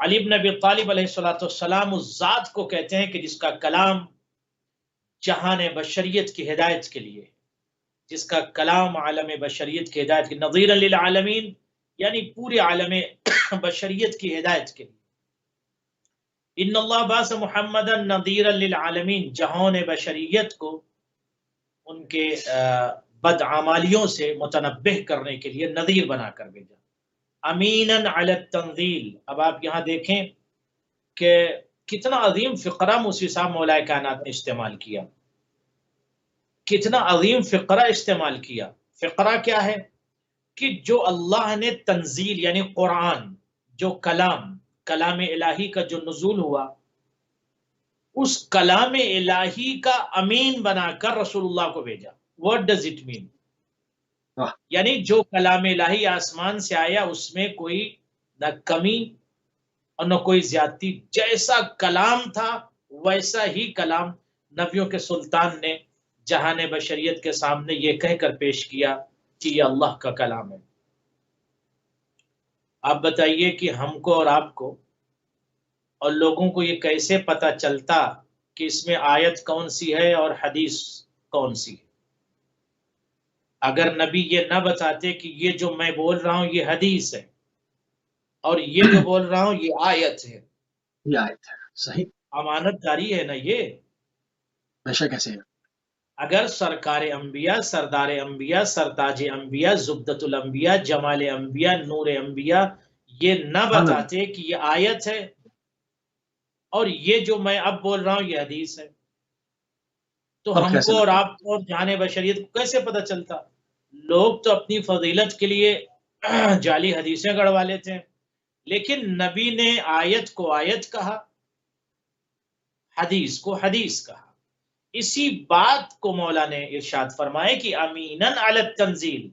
علی بن ابی طالب علیہ السلام اس ذات کو کہتے ہیں کہ جس کا کلام جہان بشریت کی ہدایت کے لیے، جس کا کلام عالم بشریت کی ہدایت کی، نذیرا للعالمین یعنی پورے عالم بشریت کی ہدایت کے لیے. ان اللہ باس محمدا نذیرا للعالمین، جہان بشریت کو ان کے بدعمالیوں سے متنبہ کرنے کے لیے نذیر بنا کر بھیجا. امیناً علی التنزیل. اب آپ یہاں دیکھیں کہ کتنا عظیم فقرہ موسی صاحب مولا کائنات نے استعمال کیا، کتنا عظیم فقرہ استعمال کیا. فقرہ کیا ہے کہ جو اللہ نے تنزیل یعنی قرآن، جو کلام الہی کا جو نزول ہوا، اس کلام الہی کا امین بنا کر رسول اللہ کو بھیجا. What does it mean؟ یعنی جو کلام الہی آسمان سے آیا اس میں کوئی نہ کمی اور نہ کوئی زیادتی، جیسا کلام تھا ویسا ہی کلام نبیوں کے سلطان نے جہان بشریت کے سامنے یہ کہہ کر پیش کیا کہ یہ اللہ کا کلام ہے. آپ بتائیے کہ ہم کو اور آپ کو اور لوگوں کو یہ کیسے پتہ چلتا کہ اس میں آیت کون سی ہے اور حدیث کون سی ہے؟ اگر نبی یہ نہ بتاتے کہ یہ جو میں بول رہا ہوں یہ حدیث ہے اور یہ جو بول رہا ہوں یہ آیت ہے، یہ آیت ہے. صحیح، امانت داری ہے نا یہ. بے شک ایسے ہے. اگر سرکار انبیاء، سردار انبیاء، سرتاج انبیاء، زبدۃ الانبیاء، جمال انبیاء، نور انبیاء یہ نہ بتاتے کہ یہ آیت ہے اور یہ جو میں اب بول رہا ہوں یہ حدیث ہے، تو ہم کو اور آپ کو اور جہان بشریت کو کیسے پتہ چلتا؟ لوگ تو اپنی فضیلت کے لیے جعلی حدیثیں گڑوا لیتے ہیں، لیکن نبی نے آیت کو آیت کہا، حدیث کو حدیث کہا. اسی بات کو مولا نے ارشاد فرمائے کہ امیناً علی التنزیل،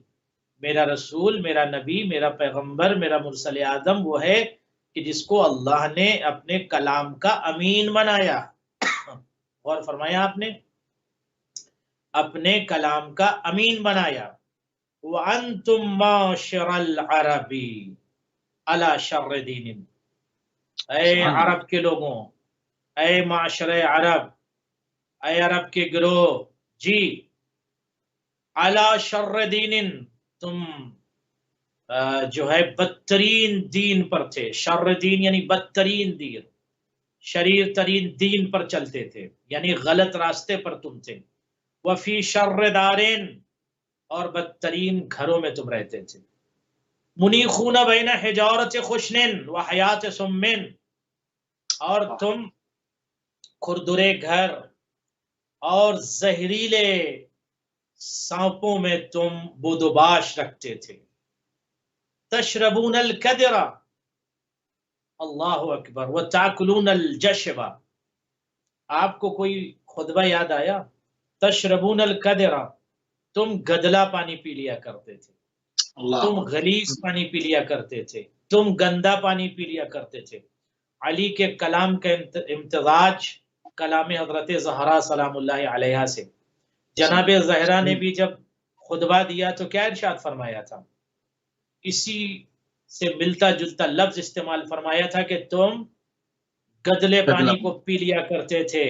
میرا رسول، میرا نبی، میرا پیغمبر، میرا مرسل اعظم وہ ہے کہ جس کو اللہ نے اپنے کلام کا امین بنایا. غور فرمایا آپ نے، اپنے کلام کا امین بنایا. وَأَنْتُمْ مَعْشَرَ الْعَرَبِ عَلَى شَرِّ دِينٍ. اے عرب کے لوگوں، اے معاشر عرب، اے عرب کے گروہ، جی عَلَى شَرِّ دِينٍ، تم جو ہے بدترین دین پر تھے. شر دین یعنی بدترین دین، شریر ترین دین پر چلتے تھے یعنی غلط راستے پر تم تھے. وفی شر دارین، اور بدترین گھروں میں تم رہتے تھے. منیخون بین حجارت خشن و حیات سمن، اور تم کھردرے گھر اور زہریلے سانپوں میں تم بودوباش رکھتے تھے. تشربون الکدر، اللہ اکبر، وتاکلون الجشب. آپ کو کوئی خطبہ یاد آیا؟ تشربون الکدر، تم گدلا پانی پی لیا کرتے تھے، تم غلیظ پانی پی لیا کرتے تھے، تم گندا پانی پی لیا کرتے تھے. علی کے کلام کا امتزاج کلام حضرت زہرا سلام اللہ علیہا سے. جناب زہرا نے بھی جب خطبہ دیا تو کیا ارشاد فرمایا تھا؟ اسی سے ملتا جلتا لفظ استعمال فرمایا تھا کہ تم گدلے پانی کو پی لیا کرتے تھے.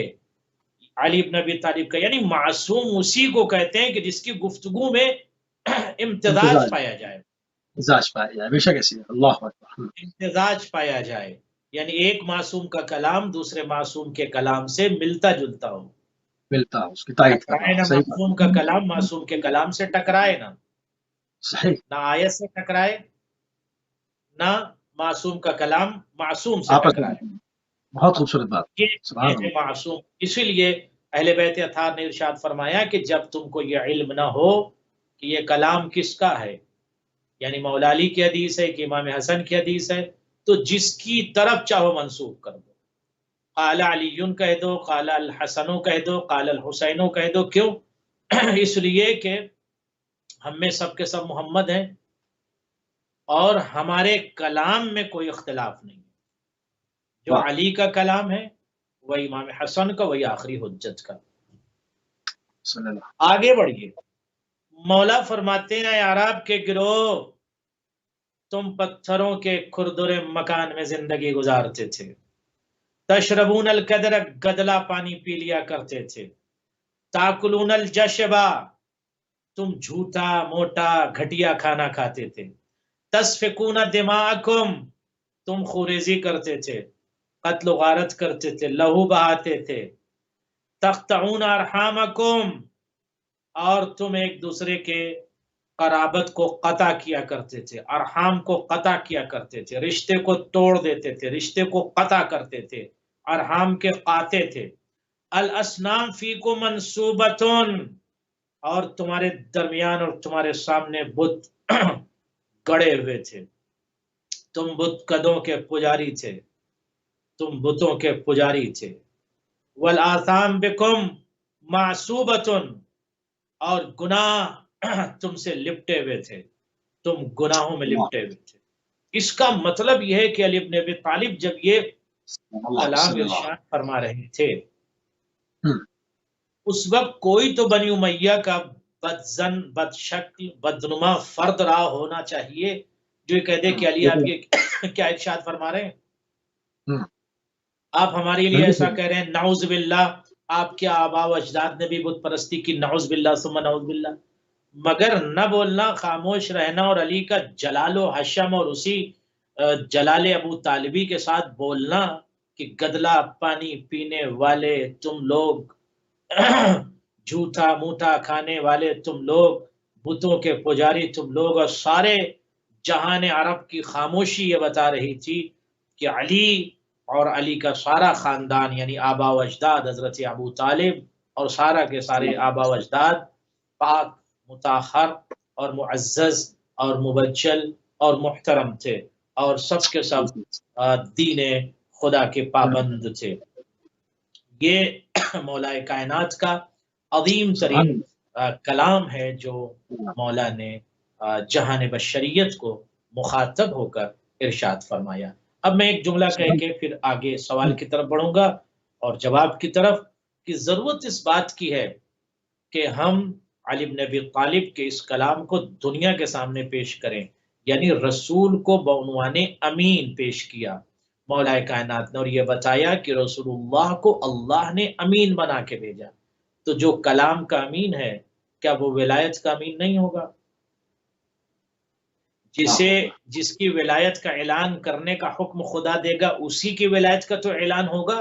علی بن ابی طالب کا یعنی معصوم اسی کو کہتے ہیں کہ جس کی گفتگو میں امتزاج پایا جائے، بے شک ایسے. اللہ اکبر. امتزاج پایا جائے یعنی ایک معصوم کا کلام دوسرے معصوم کے کلام سے ملتا جلتا ہو، ملتا اس کی تائید ٹکرائے نہ معصوم کا کلام معصوم کے کلام سے، ٹکرائے نہ، صحیح، نہ آیت سے ٹکرائے نہ معصوم کا کلام معصوم سے ٹکرائے. بہت خوبصورت بات. یہ ہے معصوم. اسی لیے اہل بیت اطہار نے ارشاد فرمایا کہ جب تم کو یہ علم نہ ہو کہ یہ کلام کس کا ہے، یعنی مولا علی کی حدیث ہے کہ امام حسن کی حدیث ہے، تو جس کی طرف چاہو منسوب کر دو. قال علی کہہ دو، قال الحسن کہہ دو، قال الحسین کہہ دو. کیوں؟ اس لیے کہ ہم میں سب کے سب محمد ہیں اور ہمارے کلام میں کوئی اختلاف نہیں. جو علی کا کلام ہے وہی امام حسن کا، وہی آخری حجت کا. آگے بڑھیے. مولا فرماتے ہیں اے عرب کے گروہ، تم پتھروں کے کھردرے مکان میں زندگی گزارتے تھے. تشربون القدر، گدلا پانی پی لیا کرتے تھے. تاکلون الجشبا، تم جھوٹا موٹا گھٹیا کھانا کھاتے تھے. تسفکون دماءکم، تم خوریزی کرتے تھے، قتل و غارت کرتے تھے، لہو بہاتے تھے. تقطعون ارحامکم، اور تم ایک دوسرے کے قرابت کو قطع کیا کرتے تھے، ارحام کو قطع کیا کرتے تھے، رشتے کو توڑ دیتے تھے، رشتے کو قطع کرتے تھے، ارحام کے قاطع تھے. الاسنام فیکم منصوبتن، اور تمہارے درمیان اور تمہارے سامنے بت گڑے ہوئے تھے. تم بت قدوں کے پجاری تھے، تم بتوں کے پجاری تھے. والآثام بکم معصوبتن، اور گناہ تم سے لپٹے ہوئے تھے، تم گناہوں میں لپٹے ہوئے تھے. اس کا مطلب یہ ہے کہ علی بن ابی طالب جب یہ کلام ارشاد فرما رہے تھے اس وقت کوئی تو بنی امیہ کا بدزن، بد شکل، بدنما فرد رہا ہونا چاہیے جو یہ کہہ دے کہ علی آپ یہ کیا ارشاد فرما رہے ہیں، آپ ہمارے لیے ایسا کہہ رہے ہیں، نعوذ باللہ آپ کے آباء و اجداد نے بھی بت پرستی کی، نعوذ باللہ ثم نعوذ باللہ. مگر نہ بولنا، خاموش رہنا، اور علی کا جلال و حشم اور اسی جلال ابو طالبی کے ساتھ بولنا کہ گدلا پانی پینے والے تم لوگ، جھوٹا موٹا کھانے والے تم لوگ، بتوں کے پجاری تم لوگ. اور سارے جہان عرب کی خاموشی یہ بتا رہی تھی کہ علی اور علی کا سارا خاندان یعنی آبا و اجداد حضرت ابو طالب اور سارا کے سارے آبا و اجداد پاک، مطہر اور معزز اور مبجل اور محترم تھے، اور سب کے سب دین خدا کے پابند تھے. یہ مولا کائنات کا عظیم ترین کلام ہے جو مولا نے جہان بشریت کو مخاطب ہو کر ارشاد فرمایا. اب میں ایک جملہ کہہ کے پھر آگے سوال کی طرف بڑھوں گا اور جواب کی طرف، کہ ضرورت اس بات کی ہے کہ ہم علی بن ابی طالب کے اس کلام کو دنیا کے سامنے پیش کریں. یعنی رسول کو بعنوان امین پیش کیا مولا کائنات نے، اور یہ بتایا کہ رسول اللہ کو اللہ نے امین بنا کے بھیجا. تو جو کلام کا امین ہے کیا وہ ولایت کا امین نہیں ہوگا؟ جس کی ولایت کا اعلان کرنے کا حکم خدا دے گا اسی کی ولایت کا تو اعلان ہوگا.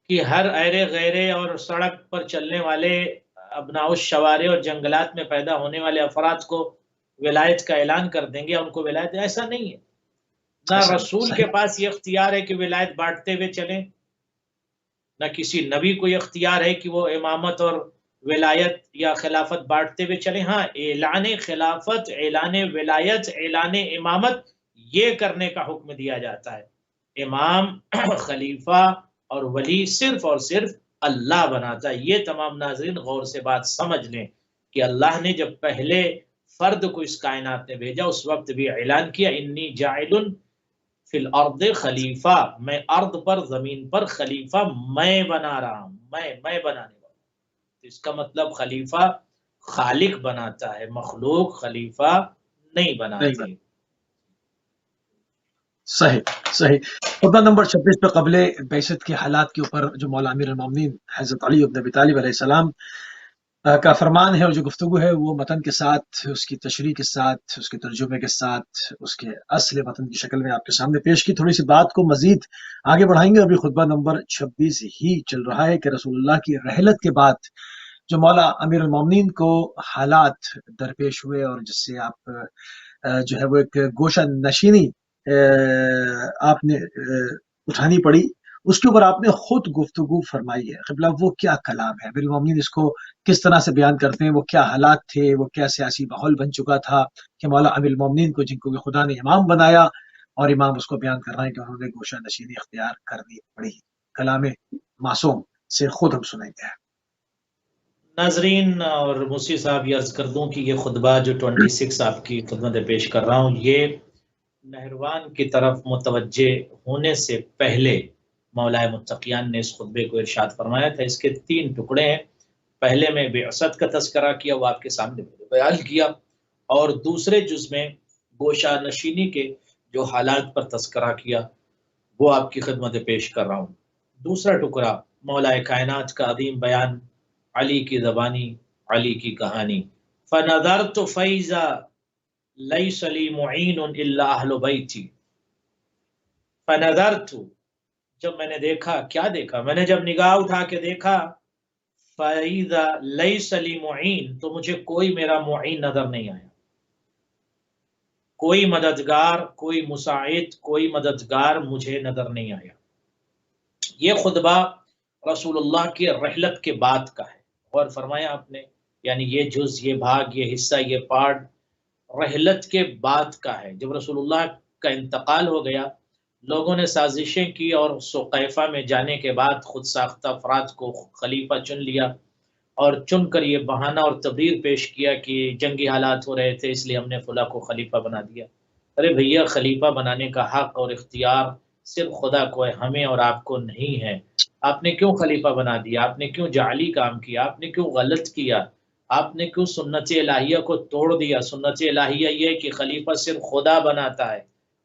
کہ ہر ایرے غیرے اور سڑک پر چلنے والے ابناء الشوارع اور جنگلات میں پیدا ہونے والے افراد کو ولایت کا اعلان کر دیں گے، ان کو ولایت، ایسا نہیں ہے. نہ رسول کے پاس یہ اختیار ہے کہ ولایت بانٹتے ہوئے چلیں، نہ کسی نبی کو یہ اختیار ہے کہ وہ امامت اور ولایت یا خلافت بانٹتے ہوئے چلیں. ہاں، اعلان خلافت، اعلان ولایت، اعلان امامت یہ کرنے کا حکم دیا جاتا ہے. امام، خلیفہ اور ولی صرف اور صرف اللہ بناتا ہے. یہ تمام ناظرین غور سے بات سمجھ لیں کہ اللہ نے جب پہلے فرد کو اس کائنات میں بھیجا اس وقت بھی اعلان کیا، انی جاعل فی الارض خلیفہ، میں ارض پر، زمین پر خلیفہ میں بنا رہا ہوں، میں بنانے والا ہوں. اس کا مطلب خلیفہ خالق بناتا ہے، مخلوق خلیفہ نہیں بناتی. صحیح. خطبہ نمبر 26 پہ قبل بعثت کے حالات کے اوپر جو مولا امیر المومنین حضرت علی بن ابی طالب علیہ السلام کا فرمان ہے اور جو گفتگو ہے وہ متن کے ساتھ، اس کی تشریح کے ساتھ، اس کے ترجمے کے ساتھ، اس کے اصل متن کی شکل میں آپ کے سامنے پیش کی. تھوڑی سی بات کو مزید آگے بڑھائیں گے. ابھی خطبہ نمبر 26 ہی چل رہا ہے کہ رسول اللہ کی رحلت کے بعد جو مولا امیر المومنین کو حالات درپیش ہوئے اور جس سے آپ جو ہے وہ ایک گوشہ نشینی آپ نے اٹھانی پڑی، اس کے اوپر آپ نے خود گفتگو فرمائی ہے. قبلہ وہ کیا کلام ہے؟ امیر المومنین اس کو کس طرح سے بیان کرتے ہیں؟ وہ کیا حالات تھے؟ وہ کیا سیاسی ماحول بن چکا تھا کہ مولا امیر المومنین کو، جن کو کہ خدا نے امام بنایا، اور امام اس کو بیان کر رہے ہیں کہ انہوں نے گوشہ نشینی اختیار کرنی پڑی. کلام معصوم سے خود ہم سنیں گے. ناظرین اور موسی صاحب یہ عرض کر دوں کہ یہ خطبہ جو 26 آپ کی خدمت پیش کر رہا ہوں، یہ نہروان کی طرف متوجہ ہونے سے پہلے مولا متقیان نے اس خطبے کو ارشاد فرمایا تھا. اس کے 3 ٹکڑے ہیں. پہلے میں بعثت کا تذکرہ کیا، وہ آپ کے سامنے بیان کیا، اور دوسرے جز میں گوشہ نشینی کے جو حالات پر تذکرہ کیا وہ آپ کی خدمت پیش کر رہا ہوں۔ دوسرا ٹکڑا مولا کائنات کا عظیم بیان، علی کی زبانی، علی کی کہانی۔ فنظرت فیضا لیس لی معین الا اہل بیتی۔ فنظرت، جب میں نے دیکھا، کیا دیکھا؟ میں نے جب نگاہ اٹھا کے دیکھا، فیضا لیس لی معین، تو مجھے کوئی میرا معین نظر نہیں آیا، کوئی مددگار، کوئی مساعد، کوئی مددگار مجھے نظر نہیں آیا۔ یہ خطبہ رسول اللہ کی رحلت کے بعد کا ہے، اور فرمایا آپ نے، یعنی یہ جز، یہ بھاگ، یہ حصہ، یہ پارٹ رحلت کے بعد کا ہے۔ جب رسول اللہ کا انتقال ہو گیا، لوگوں نے سازشیں کی اور سقیفہ میں جانے کے بعد خود ساختہ افراد کو خلیفہ چن لیا، اور چن کر یہ بہانہ اور تبریر پیش کیا کہ جنگی حالات ہو رہے تھے اس لیے ہم نے فلاں کو خلیفہ بنا دیا۔ ارے بھیا، خلیفہ بنانے کا حق اور اختیار صرف خدا کو ہے، ہمیں اور آپ کو نہیں ہے۔ آپ نے کیوں خلیفہ بنا دیا؟ آپ نے کیوں جعلی کام کیا؟ آپ نے کیوں غلط کیا؟ آپ نے کیوں سنت الہیہ کو توڑ دیا؟ سنت الہیہ یہ کہ خلیفہ صرف خدا بناتا ہے،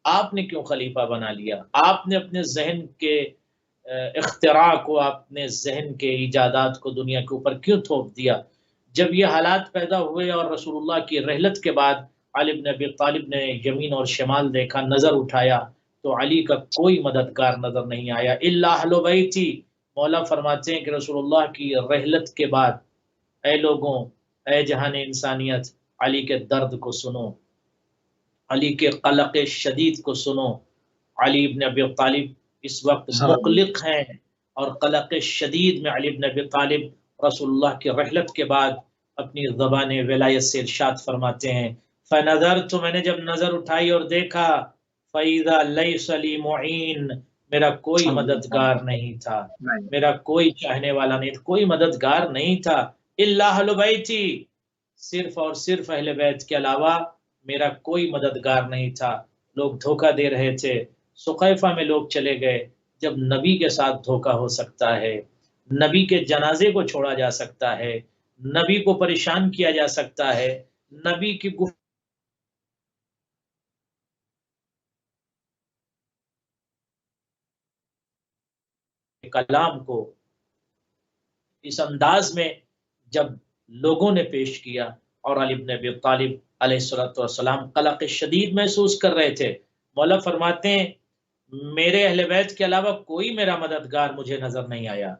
آپ نے کیوں خلیفہ بنا لیا؟ آپ نے اپنے ذہن کے اختراع کو، اپنے ذہن کے ایجادات کو دنیا کے اوپر کیوں تھوپ دیا؟ جب یہ حالات پیدا ہوئے اور رسول اللہ کی رحلت کے بعد علی بن ابی طالب نے یمین اور شمال دیکھا، نظر اٹھایا، تو علی کا کوئی مددگار نظر نہیں آیا الا اہل بیتی۔ مولا فرماتے ہیں کہ رسول اللہ کی رحلت کے بعد، اے لوگوں، اے جہان انسانیت، علی کے درد کو سنو، علی کے قلق شدید کو سنو۔ علی بن ابی طالب اس وقت مقلق ہیں، اور قلق شدید میں علی بن ابی طالب رسول اللہ کی رحلت کے بعد اپنی زبان ولایت سے ارشاد فرماتے ہیں، فنظرت، میں نے جب نظر اٹھائی اور دیکھا، فَإِذَا لَيْسَ لِي مُعِينٌ، میرا کوئی مددگار نہیں تھا، میرا کوئی چاہنے والا نہیں تھا، کوئی مددگار نہیں تھا، اِلَّا أَهْلُ بَيْتِي، صرف اور صرف اہل بیت کے علاوہ میرا کوئی مددگار نہیں تھا۔ لوگ دھوکہ دے رہے تھے، سقیفہ میں لوگ چلے گئے۔ جب نبی کے ساتھ دھوکہ ہو سکتا ہے، نبی کے جنازے کو چھوڑا جا سکتا ہے، نبی کو پریشان کیا جا سکتا ہے، نبی کی کلام کو اس انداز میں جب لوگوں نے پیش کیا، اور علی بن ابی طالب علیہ السلام قلق شدید محسوس کر رہے تھے، مولا فرماتے ہیں میرے اہل بیت کے علاوہ کوئی میرا مددگار مجھے نظر نہیں آیا۔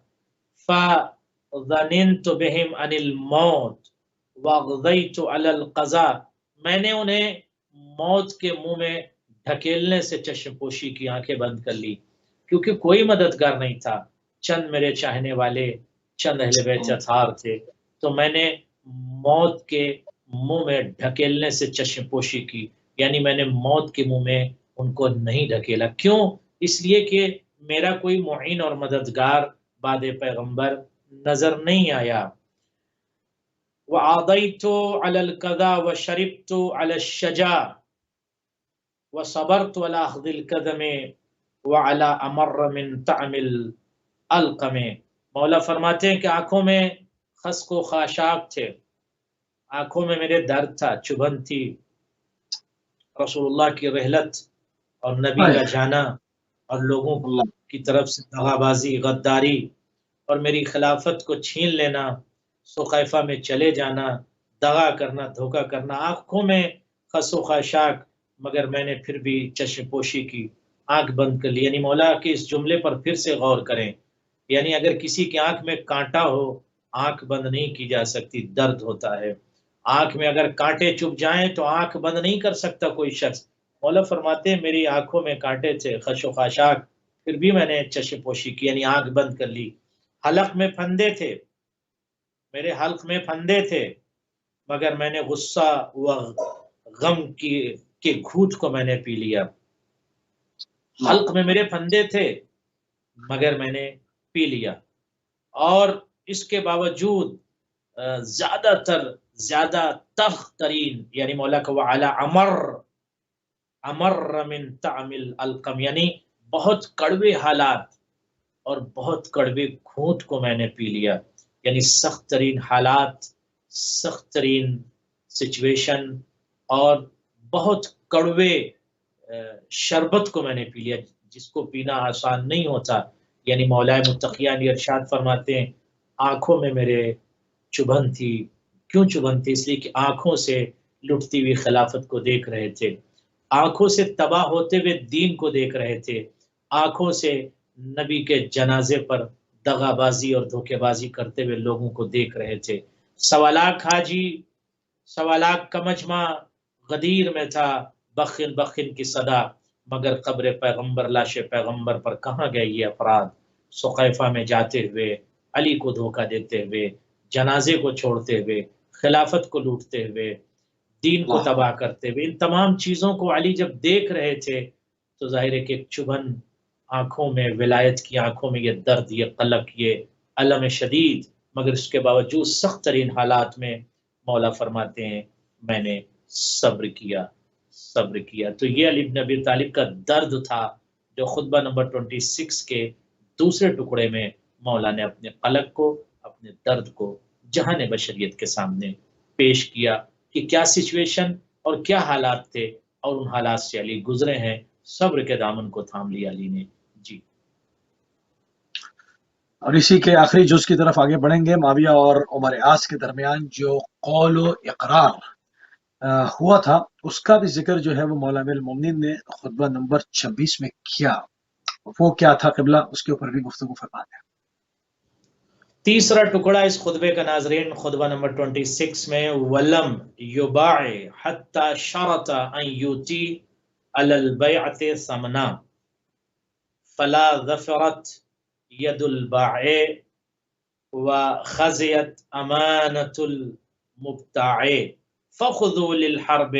فَظَنِنْتُ بِهِمْ عَنِ الْمَوْتِ وَغْضَيْتُ عَلَى الْقَضَاءِ، میں نے انہیں موت کے منہ میں ڈھکیلنے سے چشم پوشی کی، آنکھیں بند کر لی، کیونکہ کوئی مددگار نہیں تھا، چند میرے چاہنے والے، چند اہل بیت اطہار تھے، تو میں نے موت کے منہ میں ڈھکیلنے سے چشم پوشی کی، یعنی میں نے موت کے منہ میں ان کو نہیں ڈھکیلا۔ کیوں؟ اس لیے کہ میرا کوئی معین اور مددگار بعد پیغمبر نظر نہیں آیا۔ وَعَضَيْتُ عَلَى الْقَضَاءِ وَشَرِبْتُ عَلَى الشَّجَاعِ وَصَبَرْتُ عَلَى أَخْذِ الْقَدَمِ وَعَلَى أَمَرَّ مِنْ طَعْمِ الْأَلْقَمِ۔ مولا فرماتے ہیں کہ آنکھوں میں خسک و خاشاک تھے، آنکھوں میں میرے درد تھا، چبھن تھی، رسول اللہ کی رحلت اور نبی کا جانا اور لوگوں کی طرف سے دغا بازی، غداری اور میری خلافت کو چھین لینا، سقیفہ میں چلے جانا، دغا کرنا، دھوکہ کرنا، آنکھوں میں خس و خاشاک، مگر میں نے پھر بھی چشم پوشی کی، آنکھ بند کر لی۔ یعنی مولا کے اس جملے پر پھر سے غور کریں، یعنی اگر کسی کی آنکھ میں کانٹا ہو، آنکھ بند نہیں کی جا سکتی، درد ہوتا ہے۔ آنکھ میں اگر کانٹے چپ جائیں تو آنکھ بند نہیں کر سکتا کوئی شخص۔ مولا فرماتے ہیں میری آنکھوں میں کانٹے تھے، خش و خاشاک، پھر بھی میں نے چشم پوشی کی، یعنی آنکھ بند کر لی۔ حلق میں پھندے تھے، میرے حلق میں پھندے تھے، مگر میں نے غصہ و غم کے گھوٹ کو میں نے پی لیا۔ حلق میں میرے پھندے تھے، مگر میں نے پی لیا، اور اس کے باوجود زیادہ تلخ ترین، یعنی مولا کا وعلا امر من طعم القم، یعنی بہت کڑوے حالات اور بہت کڑوے گھونٹ کو میں نے پی لیا، یعنی سخت ترین حالات، سخت ترین سچویشن، اور بہت کڑوے شربت کو میں نے پی لیا جس کو پینا آسان نہیں ہوتا. یعنی مولائے متقیان یہ ارشاد فرماتے ہیں آنکھوں میں میرے چبھن تھی. کیوں چبھن تھی؟ اس لیے کہ آنکھوں سے لٹتی ہوئی خلافت کو دیکھ رہے تھے، آنکھوں سے تباہ ہوتے ہوئے دین کو دیکھ رہے تھے، آنکھوں سے نبی کے جنازے پر دغا بازی اور دھوکے بازی کرتے ہوئے لوگوں کو دیکھ رہے تھے. 1.25 لاکھ حاجی، 1.25 لاکھ کا مجمع غدیر میں تھا، بخن بخن کی صدا، مگر قبر پیغمبر لاش پیغمبر پر کہاں گئے یہ افراد؟ سقیفہ میں جاتے ہوئے، علی کو دھوکہ دیتے ہوئے، جنازے کو چھوڑتے ہوئے، خلافت کو لوٹتے ہوئے، دین کو تباہ کرتے ہوئے. ان تمام چیزوں کو علی جب دیکھ رہے تھے تو ظاہر ہے کہ ایک چبھن آنکھوں میں، ولایت کی آنکھوں میں یہ درد، یہ قلق، یہ الم شدید، مگر اس کے باوجود سخت ترین حالات میں مولا فرماتے ہیں میں نے صبر کیا، صبر کیا. تو یہ علی بن ابی طالب کا درد تھا جو خطبہ نمبر 26 کے دوسرے ٹکڑے میں مولا نے اپنے قلق کو، اپنے درد کو جہان بشریت کے سامنے پیش کیا کہ کیا سچویشن اور کیا حالات تھے، اور ان حالات سے علی گزرے ہیں. صبر کے دامن کو تھام لیا علی نے. جی. اور اسی کے آخری جز کی طرف آگے بڑھیں گے. معاویہ اور عمر عاص کے درمیان جو قول و اقرار ہوا تھا اس کا بھی ذکر جو ہے وہ مولا امیر المومنین نے خطبہ نمبر 26 میں کیا. وہ کیا تھا قبلہ، اس کے اوپر بھی گفتگو فرماتے ہیں. تیسرا ٹکڑا اس خطبے کا ناظرین، خطبہ نمبر 26 میں وَلَمْ يُبَاعِ حَتَّى شَرَطَ أَنْ يُؤْتِي عَلَى الْبَيْعَةِ ثَمَنًا فَلَا ظَفِرَتْ يَدُ الْبَائِعِ وَخَزِيَتْ أَمَانَةُ الْمُبْتَاعِ فَخُذُوا لِلْحَرْبِ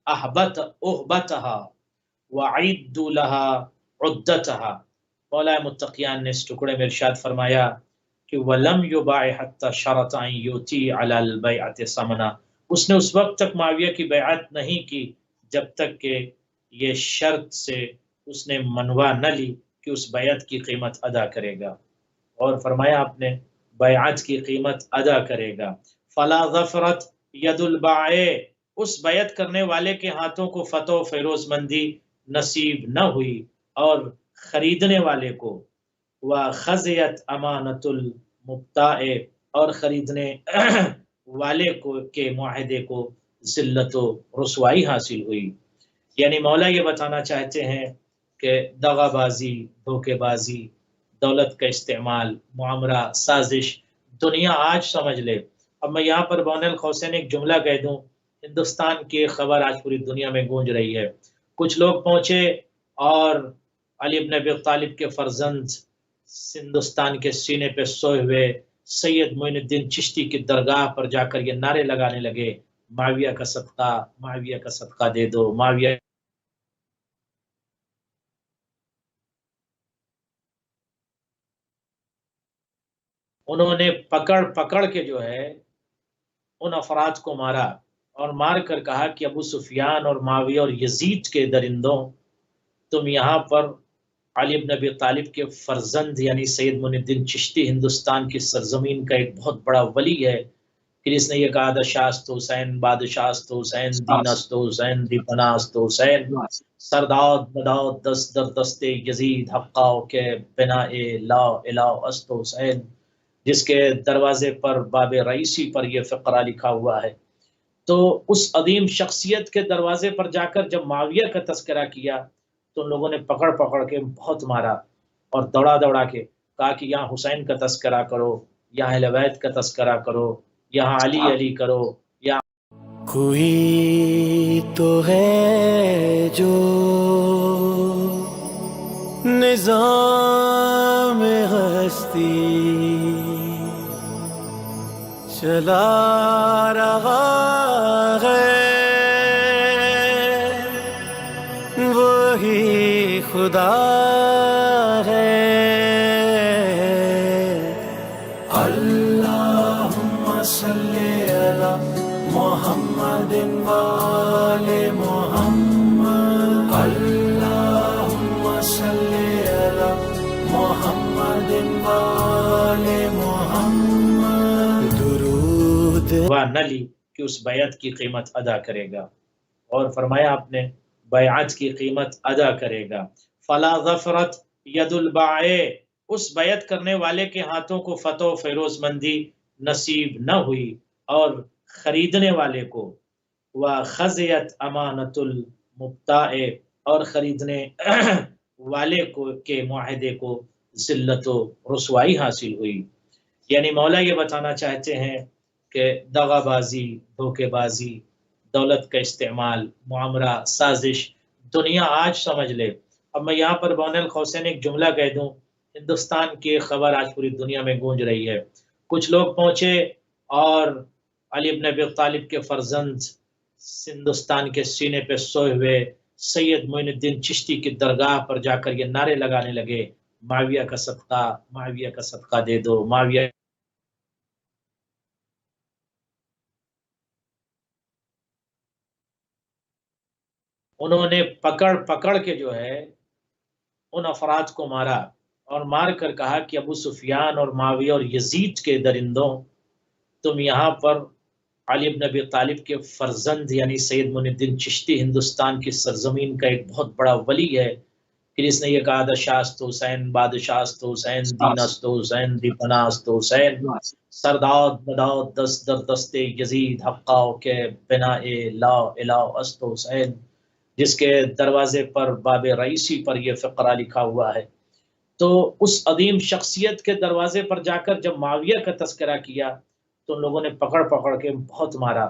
أُهْبَتَهَا وَعِدُّوا لَهَا عُدَّتَهَا. مولا متقیان نے اس ٹکڑے میں ارشاد فرمایا کہ وَلَمْ يُبَاعِ حَتَّى شَرَطَ أَنْ يُؤْتِي عَلَى الْبَيْعَةِ ثَمَنًا. اس نے اس وقت تک معاویہ کی بیعت نہیں کی جب تک کہ یہ شرط سے اس نے منوا نہ لی کہ اس بیعت کی قیمت ادا کرے گا. اور فرمایا آپ نے بیعت کی قیمت ادا کرے گا. فَلَا ظَفِرَتْ يَدُ الْبَائِعِ، اس بیعت کرنے والے کے ہاتھوں کو فتح و فیروز مندی نصیب نہ ہوئی، اور خریدنے والے کو وَخَزِيَتْ أَمَانَةُ الْمُبْتَاعِ، اور خریدنے والے کو کے معاہدے کو ذلت و رسوائی حاصل ہوئی. یعنی مولا یہ بتانا چاہتے ہیں کہ دغا بازی، دھوکے بازی، دولت کا استعمال، معامرہ، سازش، دنیا آج سمجھ لے. اب میں یہاں پر بون القوسین ایک جملہ کہہ دوں، ہندوستان کی خبر آج پوری دنیا میں گونج رہی ہے. کچھ لوگ پہنچے اور علی بن ابی طالب کے فرزند ہندوستان کے سینے پہ سوئے ہوئے سید معین الدین چشتی کی درگاہ پر جا کر یہ نعرے لگانے لگے معاویہ کا صدقہ، معاویہ کا صدقہ دے دو، معاویہ. انہوں نے پکڑ کے جو ہے ان افراد کو مارا، اور مار کر کہا کہ ابو سفیان اور معاویہ اور یزید کے درندوں، تم یہاں پر علی بن ابی طالب کے فرزند یعنی سید معین الدین چشتی ہندوستان کی سرزمین کا ایک بہت بڑا ولی ہے کہ جس نے یہ کہا تھا شاست حسین، بادشاست حسین، دینست حسین، دی پناست حسین، سرداد بداد دست در دست یزید حقاؤ کے بنا لا الہ است حسین، جس کے دروازے پر باب رئیسی پر یہ فقرہ لکھا ہوا ہے. تو اس عظیم شخصیت کے دروازے پر جا کر جب معاویہ کا تذکرہ کیا تو ان لوگوں نے پکڑ کے بہت مارا اور دوڑا کے کہا کہ یہاں حسین کا تذکرہ کرو، یہاں اہل بیت کا تذکرہ کرو، یہاں علی کرو. یا کوئی تو ہے جو نظام ہستی چلا رہا ہے، وہی خدا ہے. اللہم صلی علی محمد وآل محمد، اللہم صلی علی محمد وآل محمد. درود نہ لی کہ اس بیعت کی قیمت ادا کرے گا. اور فرمایا آپ نے بیعت کی قیمت ادا کرے گا. فلا ظفرت ید البائع، اس بیعت کرنے والے کے ہاتھوں کو فتح و فیروز مندی نصیب نہ ہوئی اور خریدنے والے کو. وخزیت امانت المبتاع، اور خریدنے والے کو کے معاہدے کو ذلت و رسوائی حاصل ہوئی. یعنی مولا یہ بتانا چاہتے ہیں کہ دغا بازی، دھوکے بازی، دولت کا استعمال، معامرہ، سازش، دنیا آج سمجھ لے. اب میں یہاں پر بون القوسین ایک جملہ کہہ دوں، ہندوستان کی خبر آج پوری دنیا میں گونج رہی ہے. کچھ لوگ پہنچے اور علی بن ابی طالب کے فرزند ہندوستان کے سینے پہ سوئے ہوئے سید معین الدین چشتی کی درگاہ پر جا کر یہ نعرے لگانے لگے، معاویہ کا صدقہ، معاویہ کا صدقہ دے دو، معاویہ. انہوں نے پکڑ کے جو ہے ان افراد کو مارا اور مار کر کہا کہ ابو سفیان اور معاویہ اور یزید کے درندوں، تم یہاں پر علی بن ابی طالب کے فرزند یعنی سید معین الدین چشتی ہندوستان کی سرزمین کا ایک بہت بڑا ولی ہے کہ جس نے یہ کہا تھا شاست حسین، بادشاہ است حسین، دین است حسین، دی پناہ است حسین، سرداد بداد دست در دست یزید حقاؤ کے بنا لا الہ است حسین، جس کے دروازے پر باب رئیسی پر یہ فقرہ لکھا ہوا ہے. تو اس عظیم شخصیت کے دروازے پر جا کر جب معاویہ کا تذکرہ کیا تو ان لوگوں نے پکڑ کے بہت مارا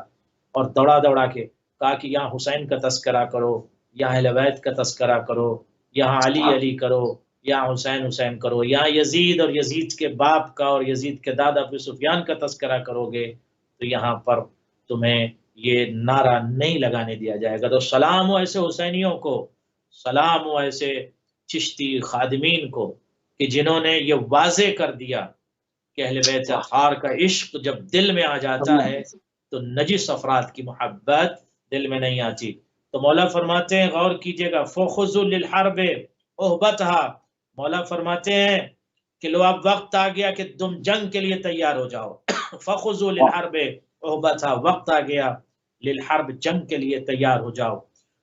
اور دوڑا کے کہا کہ یہاں حسین کا تذکرہ کرو، یہاں اہل بیت کا تذکرہ کرو، یہاں علی کرو، یہاں حسین کرو، یہاں یزید اور یزید کے باپ کا اور یزید کے دادا ابو سفیان کا تذکرہ کرو گے تو یہاں پر تمہیں یہ نعرہ نہیں لگانے دیا جائے گا. تو سلام ہو ایسے حسینیوں کو، سلام ہو ایسے چشتی خادمین کو کہ جنہوں نے یہ واضح کر دیا کہ اہل بیت اطہار کا عشق جب دل میں آ جاتا ہے تو نجس افراد کی محبت دل میں نہیں آتی. تو مولا فرماتے ہیں غور کیجئے گا، فخذوا للحرب اہبتھا، مولا فرماتے ہیں کہ لو اب وقت آ گیا کہ تم جنگ کے لیے تیار ہو جاؤ. فخذوا للحرب اہبتھا، وقت آ گیا للحرب، جنگ کے لیے تیار ہو جاؤ.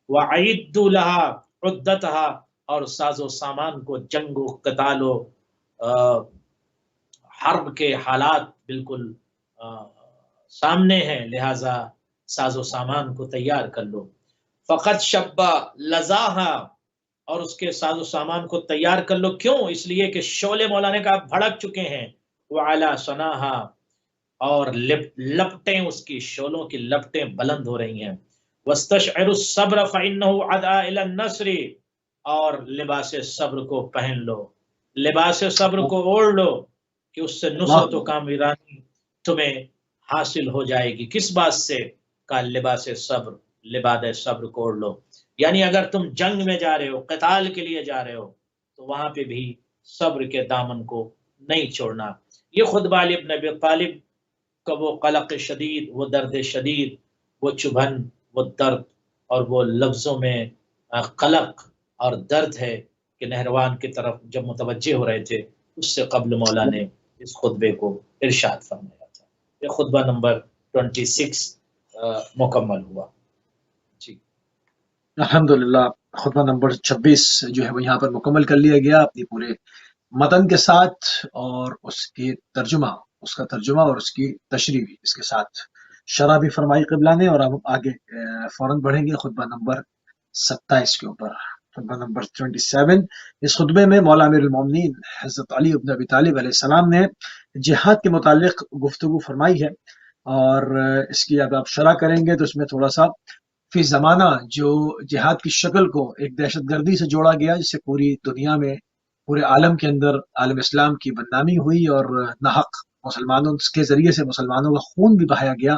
وَأَعِدُّوا لَهَا عُدَّتَهَا، اور ساز و سامان کو، جنگ و قتال و حرب کے حالات بالکل سامنے ہیں، لہٰذا ساز و سامان کو تیار کر لو. فقط شبہ لذاہا، اور اس کے ساز و سامان کو تیار کر لو. کیوں؟ اس لیے کہ شعلے مولا نے کہا بھڑک چکے ہیں. وعلی صناہا، اور لپٹیں اس کی، شعلوں کی لپٹیں بلند ہو رہی ہیں. واستشعر الصبر فإنه عدا إلى النصر، اور لباس صبر کو پہن لو، لباس صبر کو اوڑھ لو کہ اس سے نصرت و کامرانی تمہیں حاصل ہو جائے گی. کس بات سے؟ کا لباس صبر، لباس صبر کو اوڑھ لو. یعنی اگر تم جنگ میں جا رہے ہو، قتال کے لیے جا رہے ہو، تو وہاں پہ بھی صبر کے دامن کو نہیں چھوڑنا. یہ خطبہ علی بن ابی طالب کا وہ قلق شدید، وہ درد شدید، وہ چبھن، وہ درد اور وہ لفظوں میں قلق اور درد ہے کہ نہروان کی طرف جب متوجہ ہو رہے تھے، اس سے قبل مولا نے اس خطبے کو ارشاد فرمایا تھا. یہ خطبہ نمبر 26 مکمل ہوا. جی الحمدللہ خطبہ نمبر 26 جو ہے وہ یہاں پر مکمل کر لیا گیا اپنی پورے متن کے ساتھ، اور اس کی ترجمہ، اس کا ترجمہ اور اس کی تشریح بھی اس کے ساتھ شرح بھی فرمائی قبلہ نے. اور اب آگے فوراً بڑھیں گے خطبہ نمبر 27 کے اوپر. خطبہ نمبر 27، اس خطبے میں مولا امیر المومنین حضرت علی بن ابی طالب علیہ السلام نے جہاد کے متعلق گفتگو فرمائی ہے، اور اس کی اب آپ شرح کریں گے تو اس میں تھوڑا سا فی زمانہ جو جہاد کی شکل کو ایک دہشت گردی سے جوڑا گیا، جس سے پوری دنیا میں، پورے عالم کے اندر عالم اسلام کی بدنامی ہوئی اور ناحق مسلمانوں کے ذریعے سے مسلمانوں کا خون بھی بہایا گیا.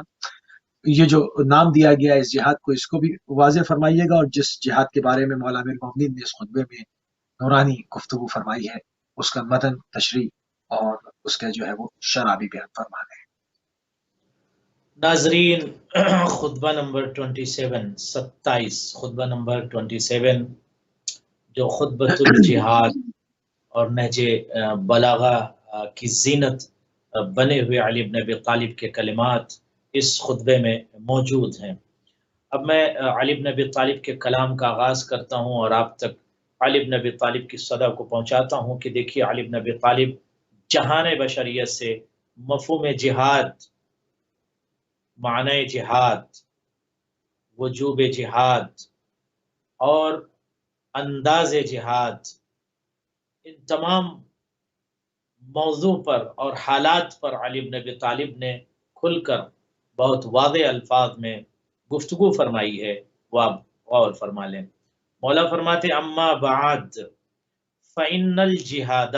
یہ جو نام دیا گیا اس جہاد کو، اس کو بھی واضح فرمائیے گا، اور جس جہاد کے بارے میں مولا امیر المومنین نے اس خطبے میں نورانی گفتگو فرمائی ہے اس کا متن، تشریح اور اس کا جو ہے وہ شرح بھی بیان فرما دیں. ناظرین، خطبہ نمبر 27 خطبہ نمبر 27 جو خطبۃ الجہاد اور نہج بلاغہ کی زینت بنے ہوئے علی بن ابی طالب کے کلمات اس خطبے میں موجود ہیں. اب میں علی بن ابی طالب کے کلام کا آغاز کرتا ہوں اور آپ تک علی بن ابی طالب کی صدا کو پہنچاتا ہوں کہ دیکھیے علی بن ابی طالب جہان بشریت سے مفہوم جہاد، معنی جہاد، وجوب جہاد اور انداز جہاد، ان تمام موضوع پر اور حالات پر علی بن ابی طالب نے کھل کر بہت واضح الفاظ میں گفتگو فرمائی ہے، وہ آپ غور فرما لیں۔ مولا فرماتے اما بعد فإن الجہاد،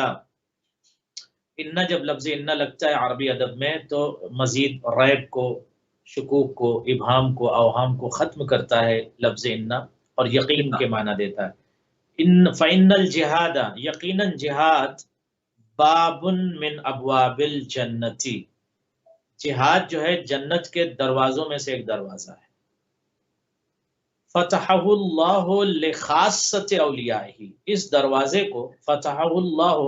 ان جب لفظ ان لگتا ہے عربی ادب میں تو مزید ریب کو، شکوک کو، ابہام کو، اوہام کو ختم کرتا ہے لفظ ان، اور یقین کے معنی دیتا ہے۔ ان فإن الجہاد، یقیناً جہاد، باب من ابواب الجنتی، جہاد جو ہے جنت کے دروازوں میں سے ایک دروازہ ہے۔ فتحہ اللہ لخاصۃ اولیائہ، اس دروازے کو فتحہ اللہ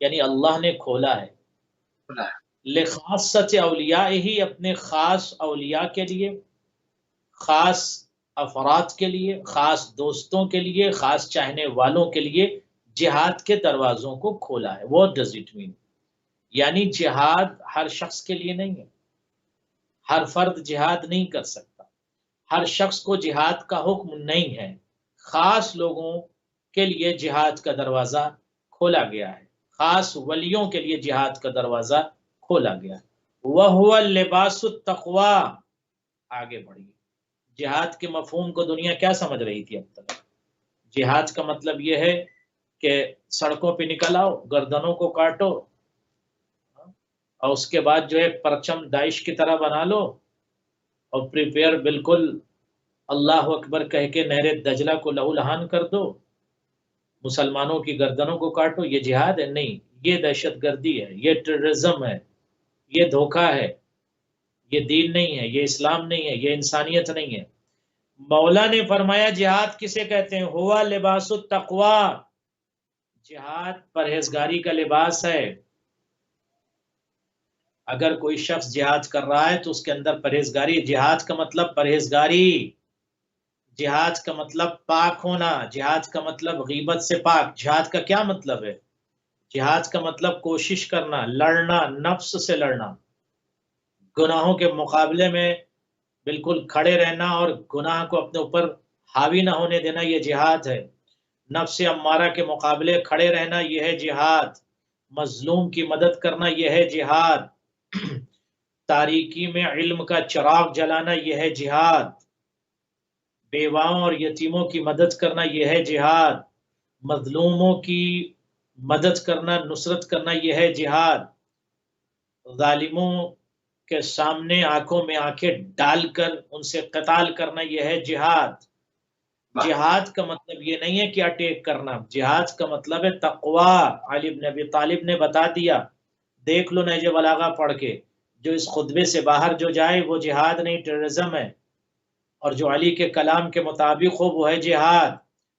یعنی اللہ نے کھولا ہے، لخاصۃ اولیائہ اپنے خاص اولیاء کے لیے، خاص افراد کے لیے، خاص دوستوں کے لیے، خاص چاہنے والوں کے لیے جہاد کے دروازوں کو کھولا ہے۔ What does it mean؟ یعنی جہاد ہر شخص کے لیے نہیں ہے، ہر فرد جہاد نہیں کر سکتا، ہر شخص کو جہاد کا حکم نہیں ہے، خاص لوگوں کے لیے جہاد کا دروازہ کھولا گیا ہے، خاص ولیوں کے لیے جہاد کا دروازہ کھولا گیا ہے۔ وَهُوَ لِبَاسُ التَّقْوَىٰ، آگے بڑھیے۔ جہاد کے مفہوم کو دنیا کیا سمجھ رہی تھی اب تک؟ جہاد کا مطلب یہ ہے کہ سڑکوں پہ نکل آؤ، گردنوں کو کاٹو، اور اس کے بعد جو ہے پرچم داعش کی طرح بنا لو اور پریپیئر بالکل اللہ اکبر کہہ کے نہر دجلہ کو لہو لہان کر دو، مسلمانوں کی گردنوں کو کاٹو، یہ جہاد ہے؟ نہیں، یہ دہشت گردی ہے، یہ ٹیررزم ہے، یہ دھوکہ ہے، یہ دین نہیں ہے، یہ اسلام نہیں ہے، یہ انسانیت نہیں ہے۔ مولا نے فرمایا جہاد کسے کہتے ہیں؟ ہوا لباس التقویٰ، جہاد پرہیزگاری کا لباس ہے۔ اگر کوئی شخص جہاد کر رہا ہے تو اس کے اندر پرہیزگاری، جہاد کا مطلب پرہیزگاری، جہاد کا مطلب پاک ہونا، جہاد کا مطلب غیبت سے پاک۔ جہاد کا کیا مطلب ہے؟ جہاد کا مطلب کوشش کرنا، لڑنا، نفس سے لڑنا، گناہوں کے مقابلے میں بالکل کھڑے رہنا اور گناہ کو اپنے اوپر حاوی نہ ہونے دینا، یہ جہاد ہے۔ نفس امارہ کے مقابلے کھڑے رہنا، یہ ہے جہاد۔ مظلوم کی مدد کرنا، یہ ہے جہاد۔ تاریکی میں علم کا چراغ جلانا، یہ ہے جہاد۔ بیواؤں اور یتیموں کی مدد کرنا، یہ ہے جہاد۔ مظلوموں کی مدد کرنا، نصرت کرنا، یہ ہے جہاد۔ ظالموں کے سامنے آنکھوں میں آنکھیں ڈال کر ان سے قتال کرنا، یہ ہے جہاد۔ جہاد کا مطلب یہ نہیں ہے کہ اٹیک کرنا، جہاد کا مطلب ہے تقویٰ۔ علی بن ابی طالب نے بتا دیا، دیکھ لو نہج بلاغہ پڑھ کے، جو اس خطبے سے باہر جو جائے وہ جہاد نہیں، ٹیررزم ہے، اور جو علی کے کلام کے مطابق ہو وہ ہے جہاد۔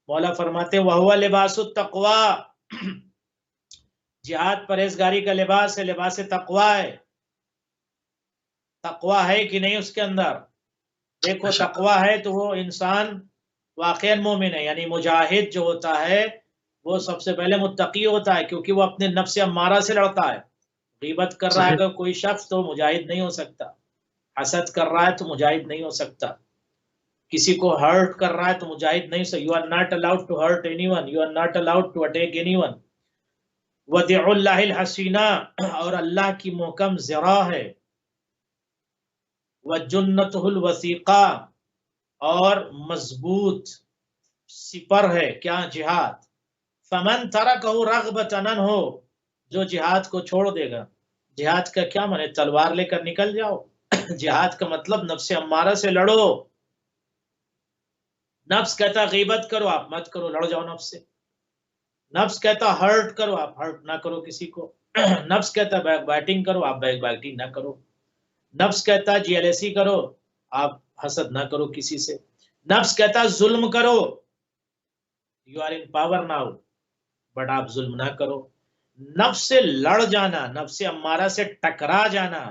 مولا فرماتے وَهُوَ لِبَاسُ التَّقْوَىٰ، جہاد پرہیزگاری کا لباس ہے، لباس تقویٰ ہے۔ تقویٰ ہے کہ نہیں اس کے اندر؟ دیکھو تقویٰ ہے تو وہ انسان واقعا مومن ہے، یعنی مجاہد جو ہوتا ہے وہ سب سے پہلے متقی ہوتا ہے، کیونکہ وہ اپنے نفس امارہ سے لڑتا ہے۔ غیبت کر رہا ہے اگر کوئی شخص تو مجاہد نہیں ہو سکتا، حسد کر رہا ہے تو مجاہد نہیں ہو سکتا، کسی کو ہرٹ کر رہا ہے تو مجاہد نہیں ہو سکتا۔ You are not allowed to hurt anyone, you are not allowed to attack anyone. وَدِعُ اللَّهِ الْحَسِينَةِ، اور اللہ کی محکم ذرا ہے، وَجُنَّتُهُ الْوَثِيقَةِ، اور مضبوط سپر ہے کیا؟ جہاد۔ فَمَن تَرَكَهُ رَغْبَةً عَنْهُ، جو جہاد کو چھوڑ دے گا۔ جہاد کا کیا معنی؟ تلوار لے کر نکل جاؤ۔ جہاد کا مطلب نفس امارہ سے لڑو۔ نفس کہتا غیبت کرو، آپ مت کرو، لڑ جاؤ نفس سے۔ نفس کہتا ہرٹ کرو، آپ ہرٹ نہ کرو کسی کو۔ نفس کہتا بیک بائٹنگ کرو، آپ بیک بائٹنگ نہ کرو۔ نفس کہتا جیلیسی کرو، آپ حسد نہ کرو کسی سے۔ نفس کہتا ظلم کرو، you are in power now, but آپ ظلم نہ کرو۔ نفس سے لڑ جانا، نفس امارہ سے ٹکرا جانا،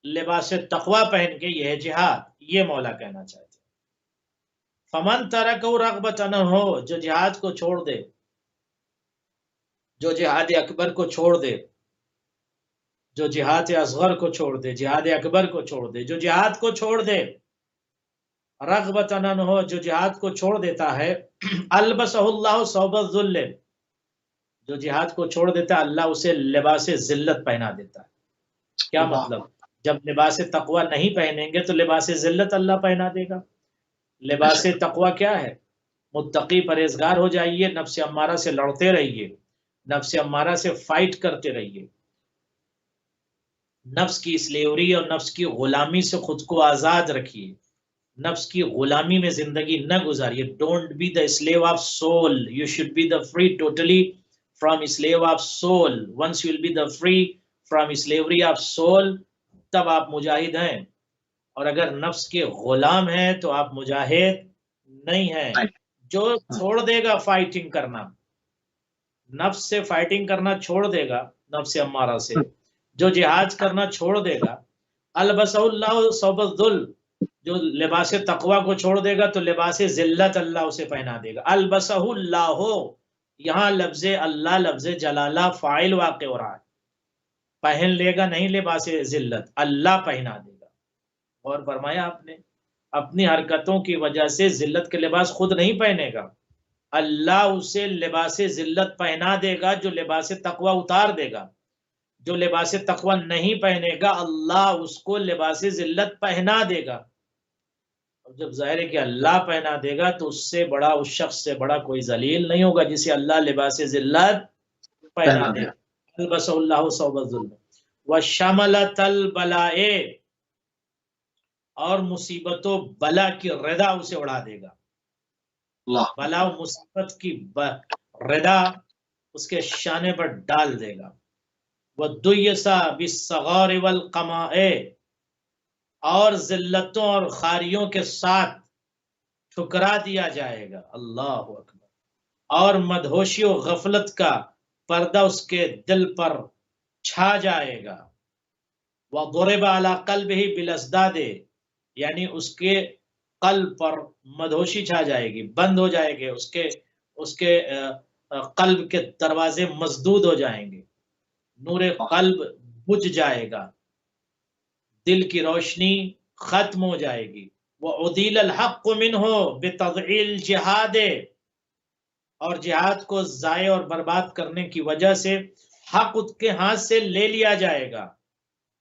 لباس تقویٰ پہن کے، یہ ہے جہاد۔ یہ مولا کہنا چاہتے ہیں۔ فمن ترکہ رغبتن ہو، جو جہاد کو چھوڑ دے، جو جہاد اکبر کو چھوڑ دے، جو جہاد اصغر کو چھوڑ دے، جہاد اکبر کو چھوڑ دے، جو جہاد کو چھوڑ دے، رغبتن ہو، جو جہاد کو چھوڑ دیتا ہے، البسہ اللہ ثوب الذل، جو جہاد کو چھوڑ دیتا ہے اللہ اسے لباس ذلت پہنا دیتا ہے۔ کیا اللہ مطلب؟ جب لباس تقوی نہیں پہنیں گے تو لباس ذلت اللہ پہنا دے گا۔ لباس تقوی کیا ہے؟ متقی پرہیزگار ہو جائیے، نفس امارہ سے لڑتے رہیے، نفس امارہ سے فائٹ کرتے رہیے، نفس کی اسلیوری اور نفس کی غلامی سے خود کو آزاد رکھیے، نفس کی غلامی میں زندگی نہ گزاریے۔ Don't be the slave of soul, you should be the free totally from slave of soul. Once you will be the free from slavery of soul, تب آپ مجاہد ہیں، اور اگر نفس کے غلام ہیں تو آپ مجاہد نہیں ہیں۔ جو چھوڑ دے گا فائٹنگ کرنا، نفس سے فائٹنگ کرنا چھوڑ دے گا، نفس امارہ سے، جو جہاد کرنا چھوڑ دے گا، البسہ اللہ ثوب الذل، جو لباس تقوی کو چھوڑ دے گا تو لباس ذلت اللہ اسے پہنا دے گا۔ البسہ اللہ، یہاں لفظ اللہ لفظ جلالہ فاعل واقع ہو رہا ہے، پہن لے گا نہیں لباس ذلت، اللہ پہنا دے گا۔ اور فرمایا آپ نے اپنی حرکتوں کی وجہ سے ذلت کے لباس خود نہیں پہنے گا، اللہ اسے لباس ذلت پہنا دے گا، جو لباس تقوی اتار دے گا۔ جو لباس تقوی نہیں پہنے گا اللہ اس کو لباس ذلت پہنا دے گا۔ اور جب ظاہر ہے کہ اللہ پہنا دے گا تو اس سے بڑا، اس شخص سے بڑا کوئی ذلیل نہیں ہوگا جسے اللہ لباس ذلت پہنا دے گا۔ البسہ اللہ ثوب الذل وشملۃ البلاء، اور مصیبت و بلا کی ردا اسے اڑا دے گا۔ بلا و مصیبت کی ردا اس کے شانے پر ڈال دے گا۔ وَدُّيَّسَ بِالصَّغَارِ وَالْقَمَاءِ، اور ذلتوں اور خاریوں کے ساتھ ٹھکرا دیا جائے گا۔ اللہ اکبر۔ اور مدہوشی و غفلت کا پردہ اس کے دل پر چھا جائے گا۔ وَضُرِبَ عَلَى قَلْبِهِ بِالْأَسْدَادِ، یعنی اس کے قلب پر مدہوشی چھا جائے گی، بند ہو جائے گے، اس کے قلب کے دروازے مسدود ہو جائیں گے، نور قلب بجھ جائے گا، دل کی روشنی ختم ہو جائے گی۔ وَعُدِيلَ الْحَقُّ مِنْهُ بِتَضْعِيلِ الْجِهَادِ، اور جہاد کو ضائع اور برباد کرنے کی وجہ سے حق اس کے ہاتھ سے لے لیا جائے گا۔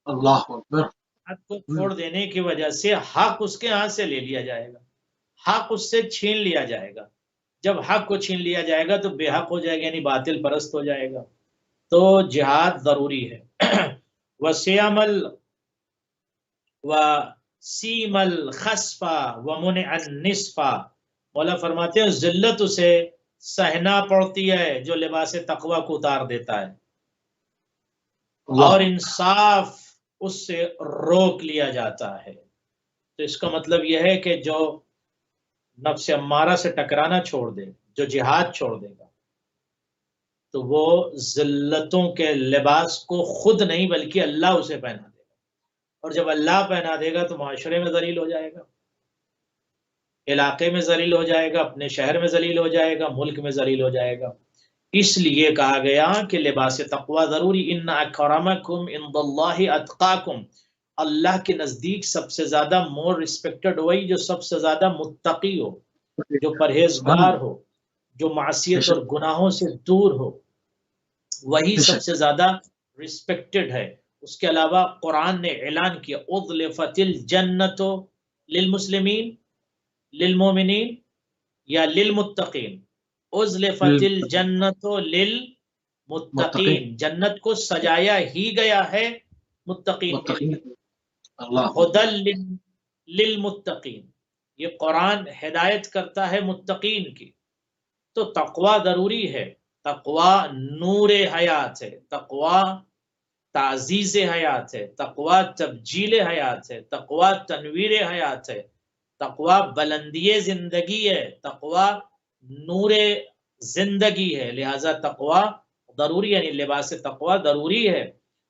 اللہ اکبر۔ حق کو چھوڑ دینے کی وجہ سے حق اس کے ہاتھ سے لے لیا جائے گا، حق اس سے چھین لیا جائے گا۔ جب حق کو چھین لیا جائے گا تو بے حق ہو جائے گا، یعنی باطل پرست ہو جائے گا۔ تو جہاد ضروری ہے۔ وَسِيَمَ وَسِيمَ الْخَسْفَ وَمُنِعَ النِّصْفَ، مولا فرماتے ہیں ذلت اسے سہنا پڑتی ہے جو لباس تقوی کو اتار دیتا ہے، اور انصاف اس سے روک لیا جاتا ہے۔ تو اس کا مطلب یہ ہے کہ جو نفس امارہ سے ٹکرانا چھوڑ دے، جو جہاد چھوڑ دے گا، تو وہ ذلتوں کے لباس کو خود نہیں بلکہ اللہ اسے پہنا دے گا، اور جب اللہ پہنا دے گا تو معاشرے میں ذلیل ہو جائے گا، علاقے میں ذلیل ہو جائے گا، اپنے شہر میں ذلیل ہو جائے گا، ملک میں ذلیل ہو جائے گا۔ اس لیے کہا گیا کہ لباس تقوی ضروری۔ ان اکرمکم عند اللہ اتقاکم، اللہ کے نزدیک سب سے زیادہ مور ریسپیکٹڈ وہی جو سب سے زیادہ متقی ہو، جو پرہیزگار ہو، جو معصیت اور گناہوں سے دور ہو، وہی سب سے زیادہ ریسپیکٹڈ ہے۔ اس کے علاوہ قرآن نے اعلان کیا اذلفت الجنت للمسلمین، للمومنین یا للمتقین، ازلفت الجنت للمتقین، جنت کو سجایا ہی گیا ہے متقین کے لیے، ہدی للمتقین، یہ قرآن ہدایت کرتا ہے متقین کی۔ تو تقوی ضروری ہے، تقوی نور حیات ہے، تقوی تعزیز حیات ہے، تقوی تبجیل حیات ہے، تقوی تنویر حیات ہے، تقوی بلندی زندگی ہے، تقوی نور زندگی ہے۔ لہٰذا تقوی ضروری، یعنی لباس تقوی ضروری ہے۔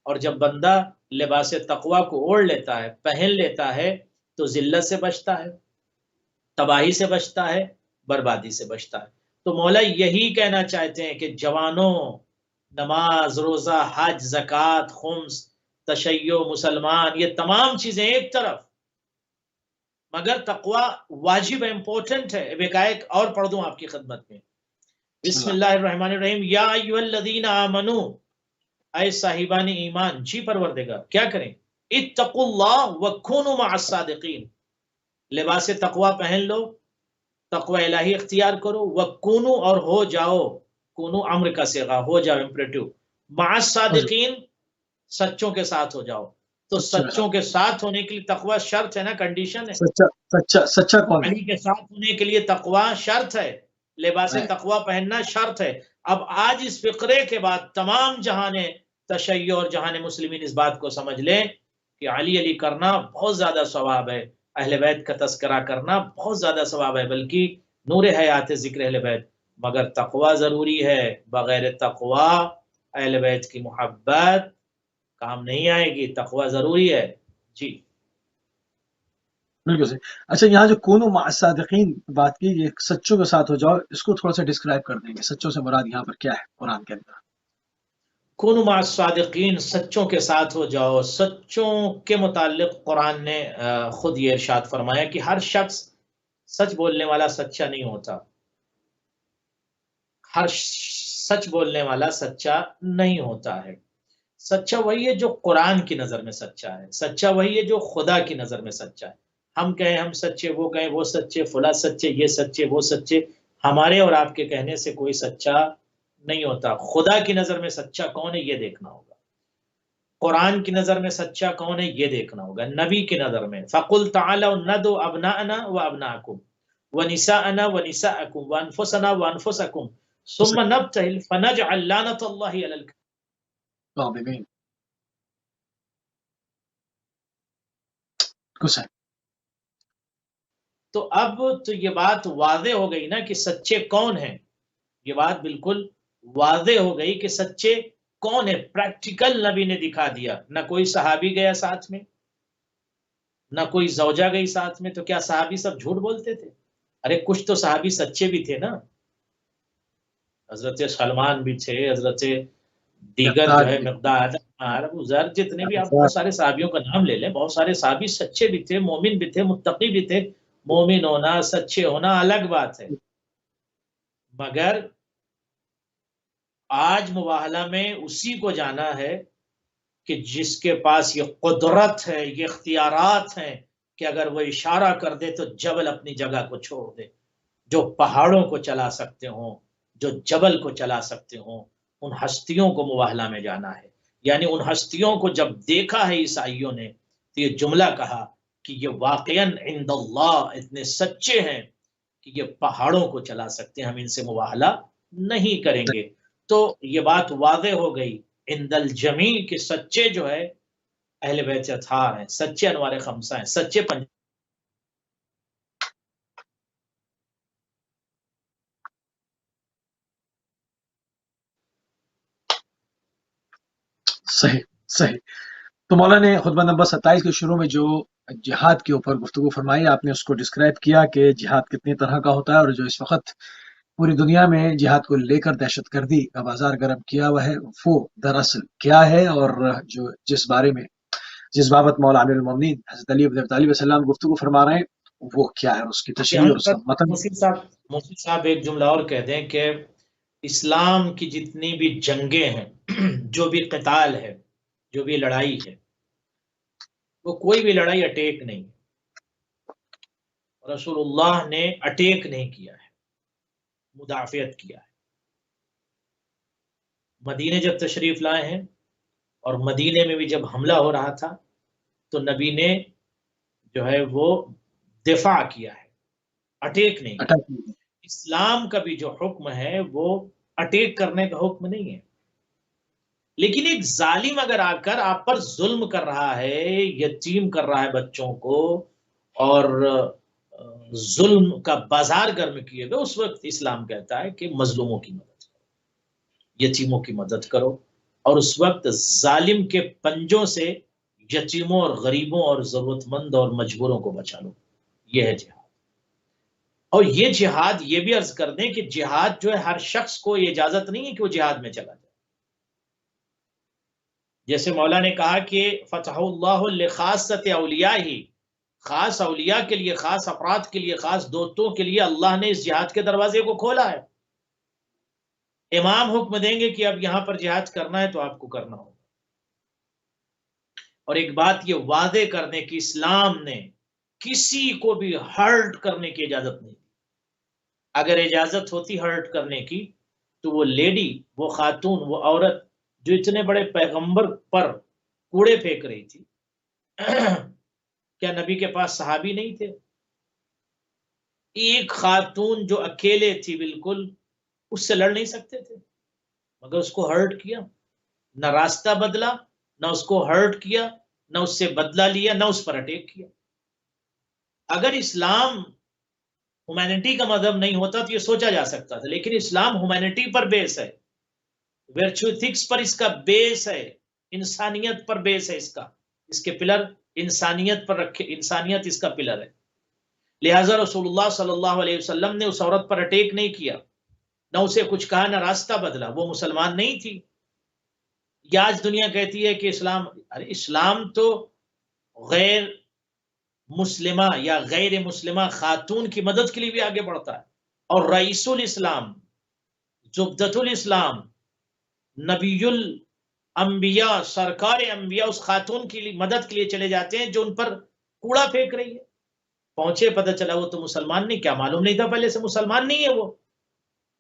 اور جب بندہ لباس تقوی کو اوڑھ لیتا ہے، پہن لیتا ہے، تو ذلت سے بچتا ہے، تباہی سے بچتا ہے، بربادی سے بچتا ہے۔ تو مولا یہی کہنا چاہتے ہیں کہ جوانوں، نماز، روزہ، حج، زکوٰۃ، خمس، تشیع، مسلمان، یہ تمام چیزیں ایک طرف، مگر تقوی واجب ہے، امپورٹنٹ ہے۔ ایک اور پڑھ دوں آپ کی خدمت میں، بسم اللہ الرحمن الرحیم، یا ایھا الذین آمنوا، اے صاحبان ایمان، جی پروردگار کیا کریں، اتقوا اللہ وکونوا مع الصادقین، لباس تقوی پہن لو، تقوی الہی اختیار کرو، وکونوا اور ہو جاؤ، کونو امر کا صیغہ، ہو جاؤ امپریٹو، مع الصادقین سچوں کے ساتھ ہو جاؤ۔ تو سچوں کے ساتھ ہونے کے لیے تقوی شرط ہے نا، کنڈیشن ہے۔ سچا کون ہے؟ علی کے ساتھ ہونے کے لیے تقوی شرط ہے، لباس تقوی پہننا شرط ہے۔ اب آج اس فقرے کے بعد تمام جہان تشیع اور جہان مسلمین اس بات کو سمجھ لیں کہ علی کرنا بہت زیادہ ثواب ہے، اہل بیت کا تذکرہ کرنا بہت زیادہ ثواب ہے، بلکہ نور حیات ذکر اہل بیت، مگر تقوی ضروری ہے۔ بغیر تقوی اہل بیت کی محبت کام نہیں آئے گی، تقوی ضروری ہے۔ جی بالکل صحیح۔ اچھا، یہاں جو کونوا مع الصادقین بات کی، یہ سچوں کے ساتھ ہو جاؤ، اس کو تھوڑا سا ڈسکرائب کر دیں گے، سچوں سے مراد یہاں پر کیا ہے قرآن کے اندر؟ کونوا مع الصادقین، سچوں کے ساتھ ہو جاؤ۔ سچوں کے متعلق قرآن نے خود یہ ارشاد فرمایا کہ ہر شخص سچ بولنے والا سچا نہیں ہوتا، ہر سچ بولنے والا سچا نہیں ہوتا ہے۔ سچا وہی ہے جو قرآن کی نظر میں سچا ہے، سچا وہی ہے جو خدا کی نظر میں سچا ہے۔ ہم کہیں ہم سچے، وہ کہیں وہ سچے، فلاں سچے، یہ سچے، وہ سچے، ہمارے اور آپ کے کہنے سے کوئی سچا نہیں ہوتا۔ خدا کی نظر میں سچا کون ہے یہ دیکھنا ہوگا، قرآن کی نظر میں سچا کون ہے یہ دیکھنا ہوگا، نبی کی نظر میں۔ فَقُلْ تَعَالَوْا نَدْعُ أَبْنَاءَنَا وَأَبْنَاءَكُمْ وَنِسَاءَنَا وَنِسَاءَكُمْ وَأَنفُسَنَا وَأَنفُسَكُمْ ثُمَّ نَبْتَهِلْ فَنَجْعَلْ لَعْنَةَ اللَّهِ عَلَى الْكَاذِبِينَ۔ کچھ ہے تو اب تو یہ بات واضح ہو گئی نا کہ سچے کون ہیں، یہ بات بالکل واضح ہو گئی کہ سچے کون ہیں، پریکٹیکل نبی نے دکھا دیا۔ نہ کوئی صحابی گیا ساتھ میں، نہ کوئی زوجہ گئی ساتھ میں، تو کیا صحابی سب جھوٹ بولتے تھے؟ ارے کچھ تو صحابی سچے بھی تھے نا، حضرت سلمان بھی تھے، حضرت دیگر جو ہے مقداد، ابو ذر، جتنے بھی آپ بہت سارے صحابیوں کا نام لے لیں، بہت سارے صحابی سچے بھی تھے، مومن بھی تھے، متقی بھی تھے۔ مومن ہونا، سچے ہونا الگ بات ہے، مگر آج مباہلہ میں اسی کو جانا ہے کہ جس کے پاس یہ قدرت ہے، یہ اختیارات ہیں کہ اگر وہ اشارہ کر دے تو جبل اپنی جگہ کو چھوڑ دے، جو پہاڑوں کو چلا سکتے ہوں، جو جبل کو چلا سکتے ہوں، ان ہستیوں کو مباہلہ میں جانا ہے۔ یعنی ان ہستیوں کو جب دیکھا ہے عیسائیوں نے تو یہ جملہ کہا کہ یہ واقعاً عند اللہ اتنے سچے ہیں کہ یہ پہاڑوں کو چلا سکتے ہیں، ہم ان سے مباہلہ نہیں کریں گے۔ تو یہ بات واضح ہو گئی عند الجمیع کہ سچے جو ہے اہل بیت اطہار ہیں، سچے انوار خمسہ ہیں، سچے صحیح۔ تو مولانا نے خطبہ نمبر 27 کے شروع میں جو جہاد کے اوپر گفتگو فرمائی، آپ نے اس کو ڈسکرائب کیا کہ جہاد کتنی طرح کا ہوتا ہے، اور جو اس وقت پوری دنیا میں جہاد کو لے کر دہشت گردی کا بازار گرم کیا ہوا ہے وہ دراصل کیا ہے، اور جو جس بابت مولا امیر المومنین حضرت علی بن ابی طالب علیہ السلام گفتگو فرما رہے ہیں وہ کیا ہے، اس کی تشریح اور اس کا متن۔ مفتی صاحب ایک جملہ اور کہہ دیں کہ اسلام کی جتنی بھی جنگیں ہیں، جو بھی قتال ہے، جو بھی لڑائی ہے، وہ کوئی بھی لڑائی اٹیک نہیں، رسول اللہ نے اٹیک نہیں کیا ہے، مدافعت کیا ہے۔ مدینے جب تشریف لائے ہیں اور مدینے میں بھی جب حملہ ہو رہا تھا تو نبی نے جو ہے وہ دفاع کیا ہے، اٹیک نہیں کیا۔ اسلام کا بھی جو حکم ہے وہ اٹیک کرنے کا حکم نہیں ہے، لیکن ایک ظالم اگر آ کر آپ پر ظلم کر رہا ہے، یتیم کر رہا ہے بچوں کو، اور ظلم کا بازار گرم کیے گئے، اس وقت اسلام کہتا ہے کہ مظلوموں کی مدد کرو، یتیموں کی مدد کرو، اور اس وقت ظالم کے پنجوں سے یتیموں اور غریبوں اور ضرورت مند اور مجبوروں کو بچا لو۔ یہ ہے جہاد۔ اور یہ جہاد، یہ بھی عرض کر دیں کہ جہاد جو ہے ہر شخص کو یہ اجازت نہیں ہے کہ وہ جہاد میں چلا جائے. جیسے مولا نے کہا کہ فتح اللہ لخاصۃ اولیاء ہی، خاص اولیاء کے لیے، خاص افراد کے لیے، خاص دوستوں کے لیے اللہ نے اس جہاد کے دروازے کو کھولا ہے. امام حکم دیں گے کہ اب یہاں پر جہاد کرنا ہے تو آپ کو کرنا ہوگا. اور ایک بات یہ واضح کر دیں کہ اسلام نے کسی کو بھی ہرٹ کرنے کی اجازت نہیں. اگر اجازت ہوتی ہرٹ کرنے کی تو وہ لیڈی، وہ خاتون، وہ عورت جو اتنے بڑے پیغمبر پر کوڑے پھینک رہی تھی، کیا نبی کے پاس صحابی نہیں تھے؟ ایک خاتون جو اکیلے تھی بالکل، اس سے لڑ نہیں سکتے تھے، مگر اس کو ہرٹ کیا. نہ راستہ بدلا، نہ اس کو ہرٹ کیا، نہ اس سے بدلہ لیا، نہ اس پر اٹیک کیا. اگر اسلام ہیومینٹی کا مذہب نہیں ہوتا تو یہ سوچا جا سکتا تھا، لیکن اسلام ہیومینٹی پر بیس ہے، ورچو ایتھکس پر اس کا بیس ہے، انسانیت پر بیس ہے. اس کے پلر انسانیت پر رکھے، انسانیت اس کا پلر ہے. لہٰذا رسول اللہ صلی اللہ علیہ وسلم نے اس عورت پر اٹیک نہیں کیا، نہ اسے کچھ کہا، نہ راستہ بدلا. وہ مسلمان نہیں تھی. یا آج دنیا کہتی ہے کہ اسلام تو غیر مسلمہ یا غیر مسلمہ خاتون کی مدد کے لیے بھی آگے بڑھتا ہے. اور رئیس الاسلام، زبدۃ الاسلام، نبی الانبیاء، سرکار انبیاء اس خاتون کی مدد کے لیے چلے جاتے ہیں جو ان پر کوڑا پھینک رہی ہے. پہنچے، پتہ چلا وہ تو مسلمان نہیں. کیا معلوم نہیں تھا پہلے سے مسلمان نہیں ہے وہ؟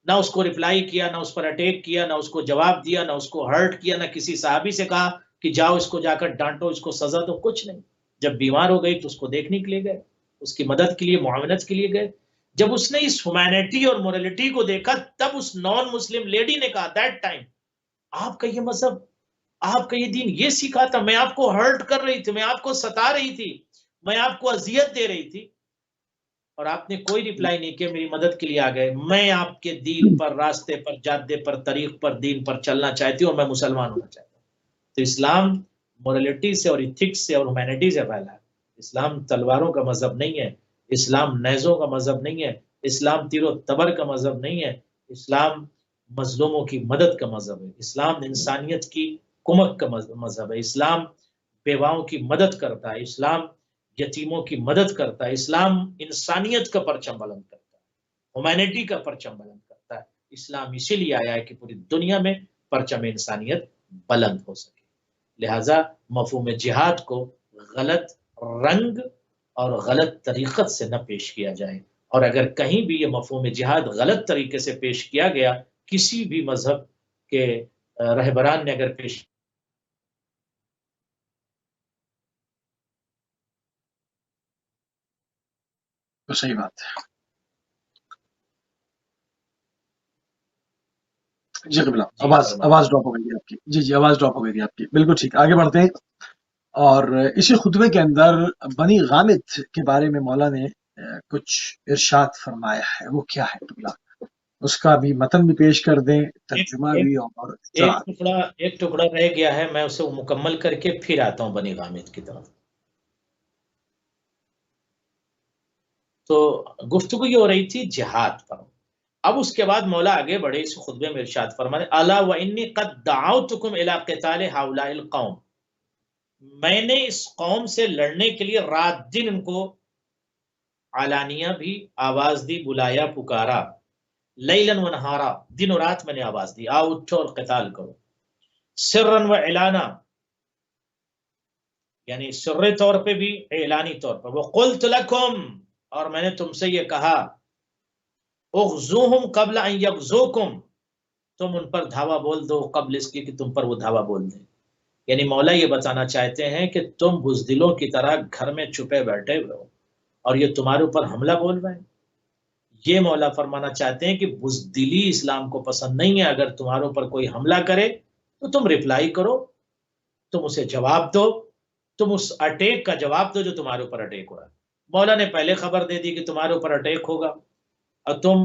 نہ اس کو ریپلائی کیا، نہ اس پر اٹیک کیا، نہ اس کو جواب دیا، نہ اس کو ہرٹ کیا، نہ کسی صحابی سے کہا کہ جاؤ اس کو جا کر ڈانٹو، اس کو سزا دو، کچھ نہیں. جب بیمار ہو گئی تو اس کو دیکھنے کے لیے گئے، اس کی مدد کے لیے، معاونت کے لیے گئے. جب اس نے اس ہیومینٹی اور مورلٹی کو دیکھا، تب اس نان مسلم لیڈی نے کہا دیٹ ٹائم، آپ کا یہ مذہب، آپ کا یہ دین یہ سکھاتا، میں آپ کو ہرٹ کر رہی تھی، میں آپ کو ستا رہی تھی، میں آپ کو اذیت دے رہی تھی، اور آپ نے کوئی ریپلائی نہیں کیا، میری مدد کے لیے آ گئے. میں آپ کے دین پر، راستے پر، جادے پر، طریق پر، دین پر چلنا چاہتی ہوں، اور میں مسلمان ہونا چاہتا ہوں. تو اسلام مورلٹی سے اور ایتھکس سے اور ہیومینٹی سے پھیلا ہے. اسلام تلواروں کا مذہب نہیں ہے، اسلام نیزوں کا مذہب نہیں ہے، اسلام تیر و تبر کا مذہب نہیں ہے. اسلام مظلوموں کی مدد کا مذہب ہے. اسلام انسانیت کی کمک کا مذہب ہے. اسلام بیواؤں کی مدد کرتا ہے. اسلام یتیموں کی مدد کرتا ہے. اسلام انسانیت کا پرچم بلند کرتا ہے، ہیومینٹی کا پرچم بلند کرتا ہے. اسلام اسی لیے آیا ہے کہ پوری دنیا میں پرچم انسانیت بلند ہو سکے. لہٰذا مفہوم جہاد کو غلط رنگ اور غلط طریقت سے نہ پیش کیا جائے. اور اگر کہیں بھی یہ مفہوم جہاد غلط طریقے سے پیش کیا گیا، کسی بھی مذہب کے رہبران نے اگر پیش تو صحیح بات ہے. جی قبلہ، آواز ڈراپ ہو گئی تھی آپ کی. جی آواز ڈراپ ہو گئی تھی آپ کی. بالکل ٹھیک، آگے بڑھتے ہیں. اور اسی خطبے کے اندر بنی غامد کے بارے میں مولا نے کچھ ارشاد فرمایا ہے. وہ کیا ہے قبلہ؟ اس کا بھی متن بھی پیش کر دیں، ترجمہ بھی. اور ایک ٹکڑا رہ گیا ہے، میں اسے مکمل کر کے پھر آتا ہوں بنی غامد کی طرف. تو گفتگو یہ ہو رہی تھی جہاد پر. اب اس کے بعد مولا آگے بڑھے اس خطبے میں ارشاد فرمانے، الا وانی قد دعوتکم الی قتال ہؤلاء القوم، میں نے اس قوم سے لڑنے کے لیے رات دن ان کو علانیہ بھی آواز دی، بلایا، پکارا. لیلا و نہارا، دن و رات میں نے آواز دی، آؤ اٹھو اور قتال کرو. سرا و اعلانا، یعنی سرے طور پہ بھی، اعلانی طور پر. وقلت لکم، اور میں نے تم سے یہ کہا، اغزوہم قبل ان یغزوکم، تم ان پر دھاوا بول دو قبل اس کی کہ تم پر وہ دھاوا بول دیں. یعنی مولا یہ بتانا چاہتے ہیں کہ تم بزدلوں کی طرح گھر میں چھپے بیٹھے ہوئے ہو اور یہ تمہارے اوپر حملہ بول رہے ہیں. یہ مولا فرمانا چاہتے ہیں کہ بزدلی اسلام کو پسند نہیں ہے. اگر تمہارے اوپر کوئی حملہ کرے تو تم ریپلائی کرو، تم اسے جواب دو، تم اس اٹیک کا جواب دو جو تمہارے اوپر اٹیک ہو رہا ہے. مولا نے پہلے خبر دے دی کہ تمہارے اوپر اٹیک ہوگا، اور تم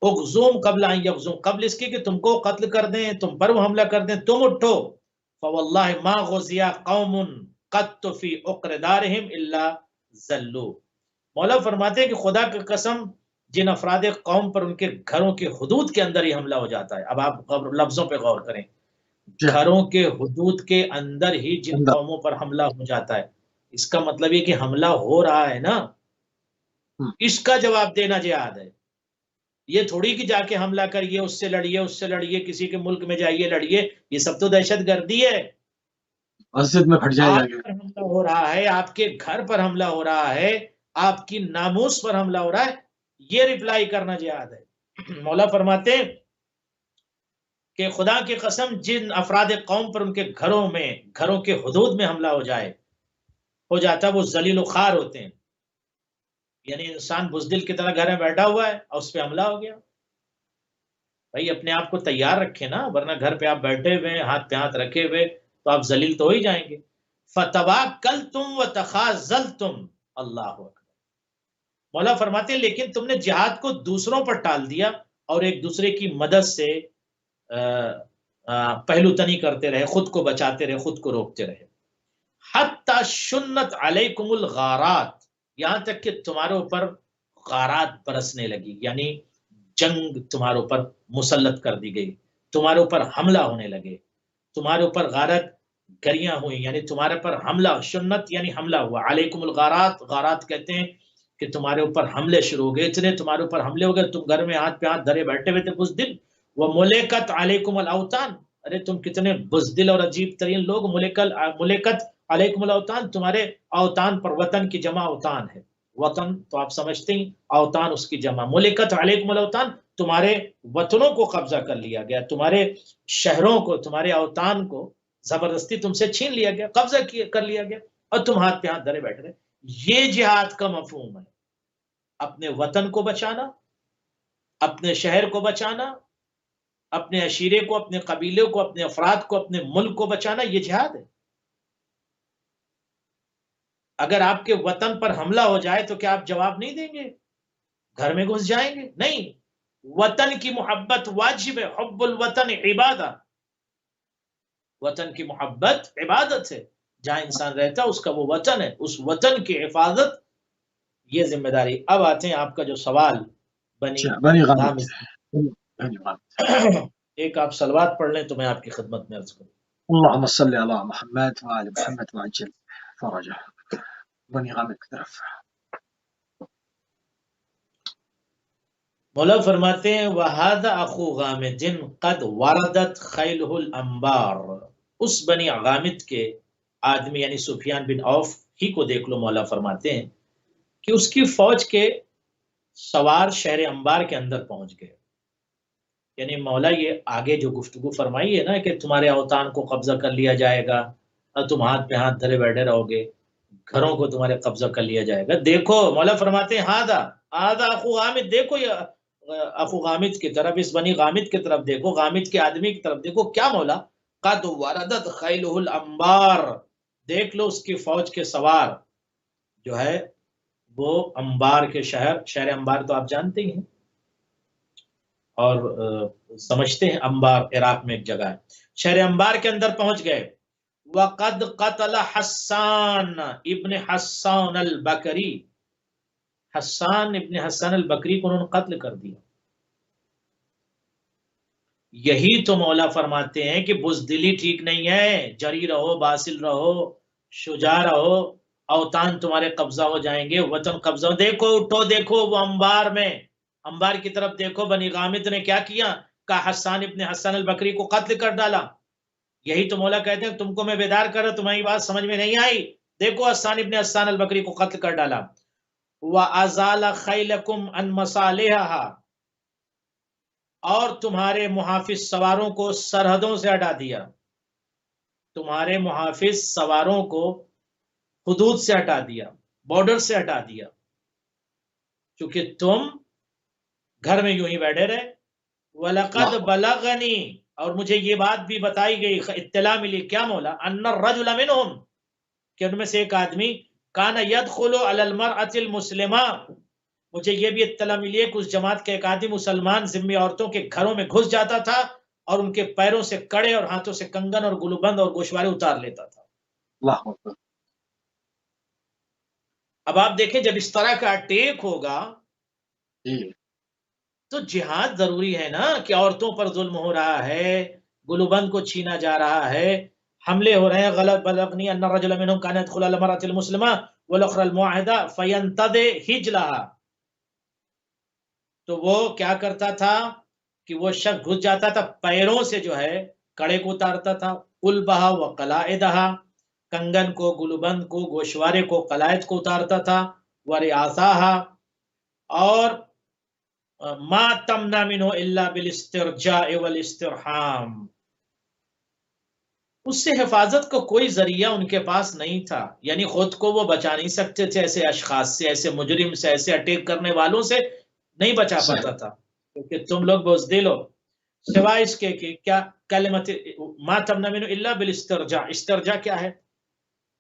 اغزوم قبل ان یغزوم، قبل اس کی کہ تم کو قتل کر دیں، تم پر وہ حملہ کر دیں، تم اٹھو. فواللہ ما غزیا قوم قط فی عقر دارہم الا ذلوا، مولا فرماتے ہیں کہ خدا کی قسم جن افراد قوم پر ان کے گھروں کے حدود کے اندر ہی حملہ ہو جاتا ہے. اب آپ لفظوں پہ غور کریں، گھروں کے حدود کے اندر ہی جن قوموں پر حملہ ہو جاتا ہے، اس کا مطلب یہ کہ حملہ ہو رہا ہے نا، اس کا جواب دینا جہاد ہے. یہ تھوڑی کہ جا کے حملہ کریے، اس سے لڑیے، کسی کے ملک میں جائیے لڑیے، یہ سب تو دہشت گردی ہے. مسجد میں پھٹ جائے آپ پر حملہ ہو رہا ہے، آپ کے گھر پر حملہ ہو رہا ہے، آپ کی ناموس پر حملہ ہو رہا ہے، یہ ریپلائی کرنا جہاد ہے. مولا فرماتے ہیں کہ خدا کی قسم جن افراد قوم پر ان کے گھروں کے حدود میں حملہ ہو جاتا وہ ذلیل و خوار ہوتے ہیں. یعنی انسان بزدل کی طرح گھر میں بیٹھا ہوا ہے اور اس پہ حملہ ہو گیا. بھائی اپنے آپ کو تیار رکھے نا، ورنہ گھر پہ آپ بیٹھے ہوئے ہاتھ پہ ہاتھ رکھے ہوئے تو آپ ذلیل تو ہو ہی جائیں گے. فتوکلتم وتخاذلتم، اللہ اکبر. مولا فرماتے ہیں لیکن تم نے جہاد کو دوسروں پر ٹال دیا اور ایک دوسرے کی مدد سے پہلو تنی کرتے رہے، خود کو بچاتے رہے، خود کو روکتے رہے. حتی شنت علیکم الغارات، یہاں تک کہ تمہارے اوپر غارات برسنے لگی، یعنی جنگ تمہارے اوپر مسلط کر دی گئی، تمہارے اوپر حملہ ہونے لگے، تمہارے اوپر غارت گریاں ہوئی، یعنی تمہارے پر حملہ، شنت یعنی حملہ ہوا. علیکم الغارات، غارات کہتے ہیں کہ تمہارے اوپر حملے شروع ہو گئے، اتنے تمہارے اوپر حملے ہو گئے، تم گھر میں ہاتھ پہ ہاتھ دھرے بیٹھے ہوئے تھے بزدل. وملکت علیکم الاوطان، ارے تم کتنے بزدل اور عجیب ترین لوگ. ملکت علیکم الاوطان، تمہارے اوطان پر، وطن کی جمع اوطان ہے، وطن تو آپ سمجھتے ہیں، اوطان اس کی جمع. ملکت علیکم الاوطان، تمہارے وطنوں کو قبضہ کر لیا گیا، تمہارے شہروں کو، تمہارے اوطان کو زبردستی تم سے چھین لیا گیا، قبضہ کر لیا گیا، اور تم ہاتھ پہ ہاتھ دھرے بیٹھ رہے. یہ جہاد کا مفہوم ہے، اپنے وطن کو بچانا، اپنے شہر کو بچانا، اپنے عشیرے کو، اپنے قبیلے کو، اپنے افراد کو، اپنے ملک کو بچانا، یہ جہاد ہے. اگر آپ کے وطن پر حملہ ہو جائے تو کیا آپ جواب نہیں دیں گے، گھر میں گھس جائیں گے؟ نہیں، وطن کی محبت واجب ہے. حب الوطن عبادہ، وطن کی محبت عبادت ہے. جہاں انسان رہتا ہے اس کا وہ وطن ہے، اس وطن کی حفاظت یہ ذمہ داری. اب آتے ہیں آپ کا جو سوال بنی غامد، ایک آپ صلوات پڑھ لیں تو میں آپ کی خدمت میں عرض کروں. اللہم صلی علی محمد وآل محمد وعجل فرجہ. بنی غامد کی طرف. مولا فرماتے ہیں وَهَذَا أَخُو غَامِدٍ قَدْ وَرَدَتْ خَيْلُهُ الْأَنْبَارِ. اس بنی غامد کے آدمی یعنی سفیان بن عوف ہی کو دیکھ لو. مولا فرماتے ہیں کہ اس کی فوج کے سوار شہر انبار کے اندر پہنچ گئے. یعنی مولا یہ آگے جو گفتگو فرمائی ہے نا کہ تمہارے اوطان کو قبضہ کر لیا جائے گا اور تم ہاتھ پہ ہاتھ دھرے بیٹھے رہو گے، گھروں کو تمہارے قبضہ کر لیا جائے گا. دیکھو مولا فرماتے ہیں ہاذا اخو غامد، دیکھو یہ اخو غامد کی طرف، اس بنی غامد کی طرف دیکھو، غامد کے آدمی کی طرف دیکھو. کیا مولا؟ قد وردت خیلہ الانبار، دیکھ لو اس کی فوج کے سوار جو ہے وہ انبار کے شہر انبار تو آپ جانتے ہی ہیں اور سمجھتے ہیں، انبار عراق میں ایک جگہ ہے. شہر انبار کے اندر پہنچ گئے. وقد قتل حسان ابن حسان البکری، حسان ابن حسان البکری کو انہوں نے قتل کر دیا. یہی تو مولا فرماتے ہیں کہ بزدلی ٹھیک نہیں ہے، جری رہو، باصل رہو، شجاع رہو، اوطان تمہارے قبضہ ہو جائیں گے، وطن قبضہ. دیکھو اٹھو، دیکھو وہ انبار میں، انبار کی طرف دیکھو. بنی غامد نے کیا کیا؟ کہا حسان ابن حسان البکری کو قتل کر ڈالا. یہی تو مولا کہتے ہیں تم کو میں بیدار کر رہا، تمہاری بات سمجھ میں نہیں آئی، دیکھو حسان ابن حسان البکری کو قتل کر ڈالا. وَأَزَالَ خَيْلَكُمْ عَنْ مَصَالِحَهَا، اور تمہارے محافظ سواروں کو سرحدوں سے ہٹا دیا، تمہارے محافظ سواروں کو حدود سے ہٹا دیا، بارڈر سے ہٹا دیا، چونکہ تم گھر میں یوں ہی بیٹھے رہے. وَلَقَدْ بَلَغَنِي، اور مجھے یہ بات بھی بتائی گئی، اطلاع ملی. کیا مولا؟ أَنَّ الرَّجُلَ مِنْهُمْ، کہ ان میں سے ایک آدمی کَانَ يَدْخُلُ عَلَى الْمَرْأَةِ الْمُسْلِمَةِ، مجھے یہ بھی اطلاع ملی ہے کہ اس جماعت کے ایک آدمی مسلمان ذمہ عورتوں کے گھروں میں گھس جاتا تھا اور ان کے پیروں سے کڑے اور ہاتھوں سے کنگن اور گلوبند اور گوشوارے اتار لیتا تھا. اللہ اکبر. اب آپ دیکھیں جب اس طرح کا اٹیک ہوگا تو جہاد ضروری ہے نا کہ عورتوں پر ظلم ہو رہا ہے، گلوبند کو چھینا جا رہا ہے، حملے ہو رہے ہیں. غلط بلغنی ان الرجل منهم كان يدخل على المرأة المسلمة والاخرى الموعدة فينتدي حجلها. تو وہ کیا کرتا تھا کہ وہ شخص گھس جاتا تھا پیروں سے جو ہے کڑے کو اتارتا تھا، قلبہا و قلائدہا، کنگن کو، گلوبند کو، گوشوارے کو، قلائد کو اتارتا تھا، ورعاساہا، اور ما تمنا منہ الا بالاسترجاء والاسترحام، اس سے حفاظت کو کوئی ذریعہ ان کے پاس نہیں تھا، یعنی خود کو وہ بچا نہیں سکتے تھے ایسے اشخاص سے، ایسے مجرم سے، ایسے اٹیک کرنے والوں سے نہیں بچا پاتا تھا، کیونکہ تم لوگ بزدل ہو. سوائے اس کے کہ کیا کلمت ما تمنا منہ الا بالاسترجاء. استرجاء کیا ہے؟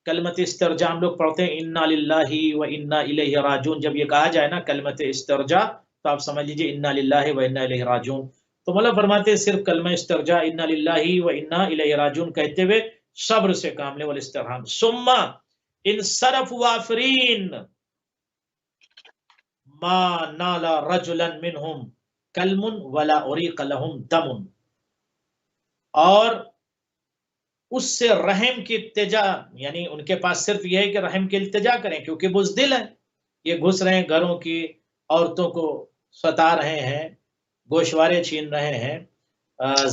کلمت استرجاء ہم لوگ پڑھتے ہیں انا للہ و انا الیہ راجعون. جب یہ کہا جائے نا کلمت استرجاء تو آپ سمجھ لیجئے انا للہ و انا الیہ راجعون. تو مولا فرماتے ہیں صرف کلمہ استرجاء انا للہ و انا الیہ راجعون کہتے ہوئے صبر سے کام لے، والاسترحام. ثم انصرف وافرین ما نال رجلا منهم کلم ولا اریق لهم دم، اور اس سے رحم کی التجا، یعنی ان کے پاس صرف یہ ہے کہ رحم کی التجا کریں کیونکہ بزدل ہیں، یہ گھس رہے ہیں گھروں کی عورتوں کو ستا رہے ہیں، گوشوارے چھین رہے ہیں،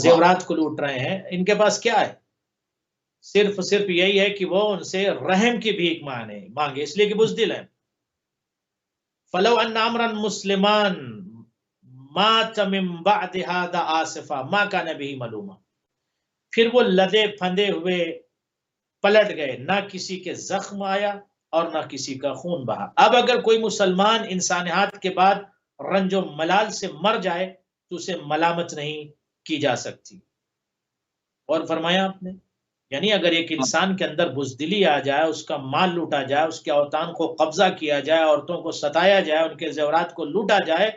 زیورات کو لوٹ رہے ہیں. ان کے پاس کیا ہے؟ صرف یہی ہے کہ وہ ان سے رحم کی بھیک مانگے، اس لیے کہ بزدل ہیں. فلو ان امرا مسلمان مات من بعد هذا آسفا ما كان به ملوما، پھر وہ لدے پھندے ہوئے پلٹ گئے، نہ کسی کے زخم آیا اور نہ کسی کا خون بہا. اب اگر کوئی مسلمان انسانیات کے بعد رنج و ملال سے مر جائے تو اسے ملامت نہیں کی جا سکتی. اور فرمایا آپ نے یعنی اگر ایک انسان کے اندر بزدلی آ جائے، اس کا مال لوٹا جائے، اس کے اوطان کو قبضہ کیا جائے، عورتوں کو ستایا جائے، ان کے زیورات کو لوٹا جائے،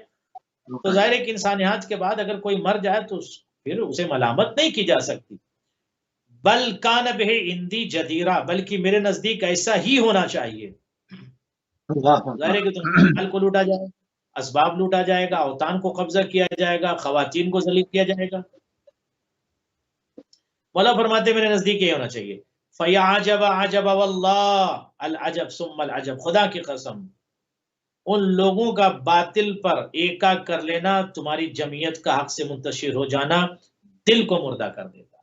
تو ظاہر ہے کہ انسانیات کے بعد اگر کوئی مر جائے تو پھر اسے ملامت نہیں کی جا سکتی. بل کان بہ عندی جدیرہ، بلکہ میرے نزدیک ایسا ہی ہونا چاہیے. ظاہر ہے کہ تم مال کو لوٹا جائے، اسباب لوٹا جائے گا، اوطان کو قبضہ کیا جائے گا، خواتین کو ذلیل کیا جائے گا. مولا فرماتے میرے نزدیک یہ ہونا چاہیے. فَيَا عَجَبَ عَجَبَ وَاللَّهِ العجب ثم العجب، خدا کی قسم ان لوگوں کا باطل پر ایکا کر لینا، تمہاری جمعیت کا حق سے منتشر ہو جانا دل کو مردہ کر دیتا ہے.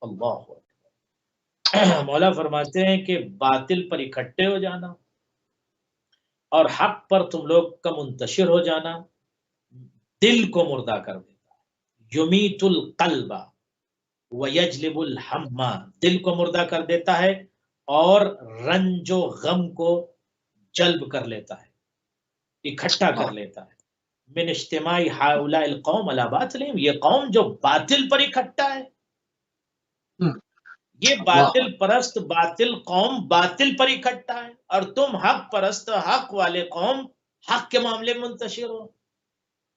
اللہ اکبر. مولا فرماتے ہیں کہ باطل پر اکٹھے ہو جانا اور حق پر تم لوگ کا منتشر ہو جانا دل کو مردہ کر دیتا ہے. یمیت القلب ویجلب الہم، دل کو مردہ کر دیتا ہے اور رنج و غم کو جلب کر لیتا ہے، اکٹھا کر لیتا ہے. من اجتماع ہؤلاء القوم علی باطلہم، یہ قوم جو باطل پر اکٹھا ہے، یہ باطل پرست باطل قوم باطل پر اکٹھا ہے، اور تم حق پرست حق والے قوم حق کے معاملے میں منتشر ہو.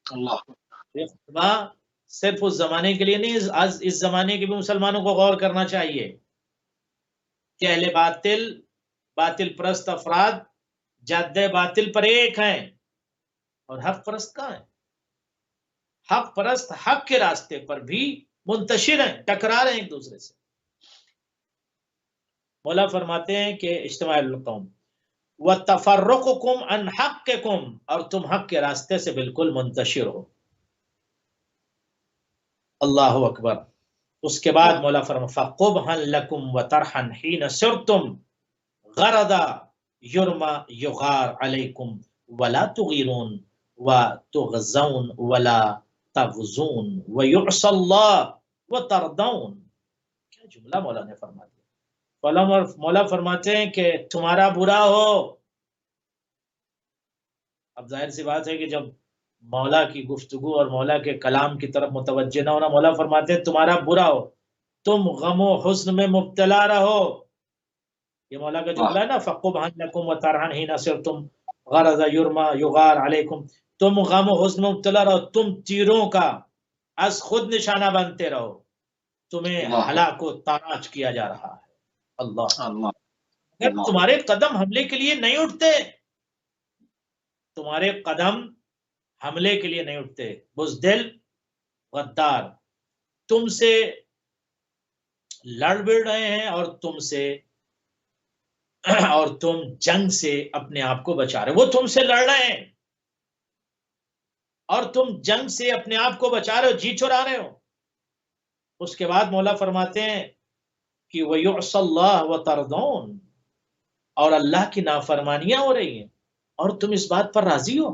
اللہ صرف اس زمانے کے لیے نہیں، اس زمانے کے بھی مسلمانوں کو غور کرنا چاہیے کہ اہل باطل باطل پرست افراد جادہ باطل پر ایک ہیں اور حق پرست کہاں ہیں؟ حق پرست حق کے راستے پر بھی منتشر ہیں، ٹکرا رہے ہیں ایک دوسرے سے. مولا فرماتے ہیں کہ اجتماع القوم وَتَفَرُّقُكُمْ عَنْ حَقِّكُمْ، اور تم حق کے راستے سے بالکل منتشر ہو. اللہ اکبر. اس کے بعد مولا فرماتے فَقُبْحًا لَكُمْ وَتَرْحًا حِينَ سِرْتُمْ غَرَدَ يُرْمَ يُغَارْ عَلَيْكُمْ وَلَا تُغِيرُونَ وَتُغْزَوْنَ وَلَا تَغْزُونَ وَيُعْصَى اللَّهُ وَتَرْضَوْنَ. کیا جملہ مولا نے فرما دیا. مولا فرماتے ہیں کہ تمہارا برا ہو. اب ظاہر سی بات ہے کہ جب مولا کی گفتگو اور مولا کے کلام کی طرف متوجہ نہ ہونا، مولا فرماتے ہیں تمہارا برا ہو، تم غم و حزن میں مبتلا رہو. یہ مولا کا جملہ ہے نا، فَقُبْحًا لَكُمْ وَتَرْحًا حِينَ سِرْتُمْ غَرَضَ يُرْمَ يُغَارْ عَلَيْكُمْ. تم غم و حزن میں مبتلا رہو، تم تیروں کا از خود نشانہ بنتے رہو، تمہیں ہلاک و تاراج کیا جا رہا ہے. اللہ اگر تمہارے قدم حملے کے لیے نہیں اٹھتے، تمہارے قدم حملے کے لیے نہیں اٹھتے. بزدل غدار تم سے لڑ بڑ رہے ہیں اور تم جنگ سے اپنے آپ کو بچا رہے. وہ تم سے لڑ رہے ہیں اور تم جنگ سے اپنے آپ کو بچا رہے ہو, جی چرا رہے ہو. اس کے بعد مولا فرماتے ہیں کہ وَيُعْصَى اللَّهُ وَتَرْضَوْنَ, اور اللہ کی نافرمانیاں ہو رہی ہیں اور تم اس بات پر راضی ہو.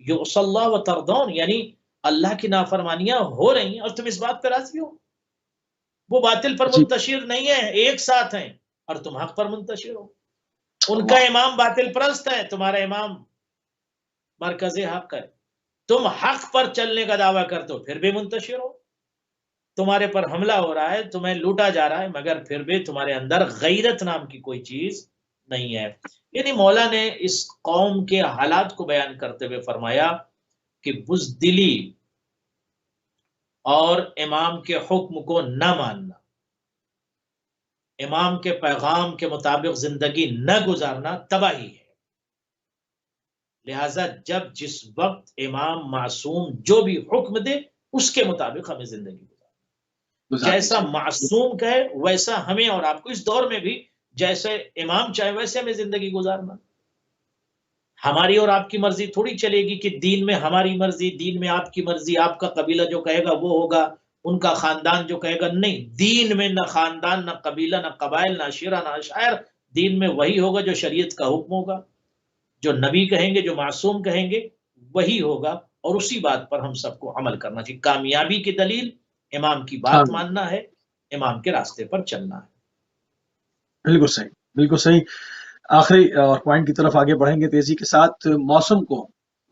یُعْصَى اللَّهُ وَتَرْضَوْنَ یعنی اللہ کی نافرمانیاں ہو رہی ہیں اور تم اس بات پر راضی ہو. وہ باطل پر منتشر نہیں ہے, ایک ساتھ ہیں, اور تم حق پر منتشر ہو. ان کا امام باطل پرست ہے, تمہارا امام مرکز حق ہے. تم حق پر چلنے کا دعویٰ کرتے ہو پھر بھی منتشر ہو. تمہارے پر حملہ ہو رہا ہے, تمہیں لوٹا جا رہا ہے, مگر پھر بھی تمہارے اندر غیرت نام کی کوئی چیز نہیں ہے. یعنی مولا نے اس قوم کے حالات کو بیان کرتے ہوئے فرمایا کہ بزدلی اور امام کے حکم کو نہ ماننا, امام کے پیغام کے مطابق زندگی نہ گزارنا تباہی ہے. لہذا جب جس وقت امام معصوم جو بھی حکم دے اس کے مطابق ہمیں زندگی گزارنا, جیسا معصوم کہے ویسا ہمیں اور آپ کو اس دور میں بھی جیسے امام چاہے ویسے ہمیں زندگی گزارنا. ہماری اور آپ کی مرضی تھوڑی چلے گی کہ دین میں ہماری مرضی, دین میں آپ کی مرضی, آپ کا قبیلہ جو کہے گا وہ ہوگا, ان کا خاندان جو کہے گا. نہیں, دین میں نہ خاندان, نہ قبیلہ, نہ قبائل, نہ عشیرہ, نہ عشائر. دین میں وہی ہوگا جو شریعت کا حکم ہوگا, جو نبی کہیں گے, جو معصوم کہیں گے وہی ہوگا, اور اسی بات پر ہم سب کو عمل کرنا چاہیے. کامیابی کی دلیل امام کی بات ماننا ہے, امام کے راستے پر چلنا ہے. بالکل صحیح, بالکل صحیح. آخری اور پوائنٹ کی طرف آگے بڑھیں گے تیزی کے ساتھ.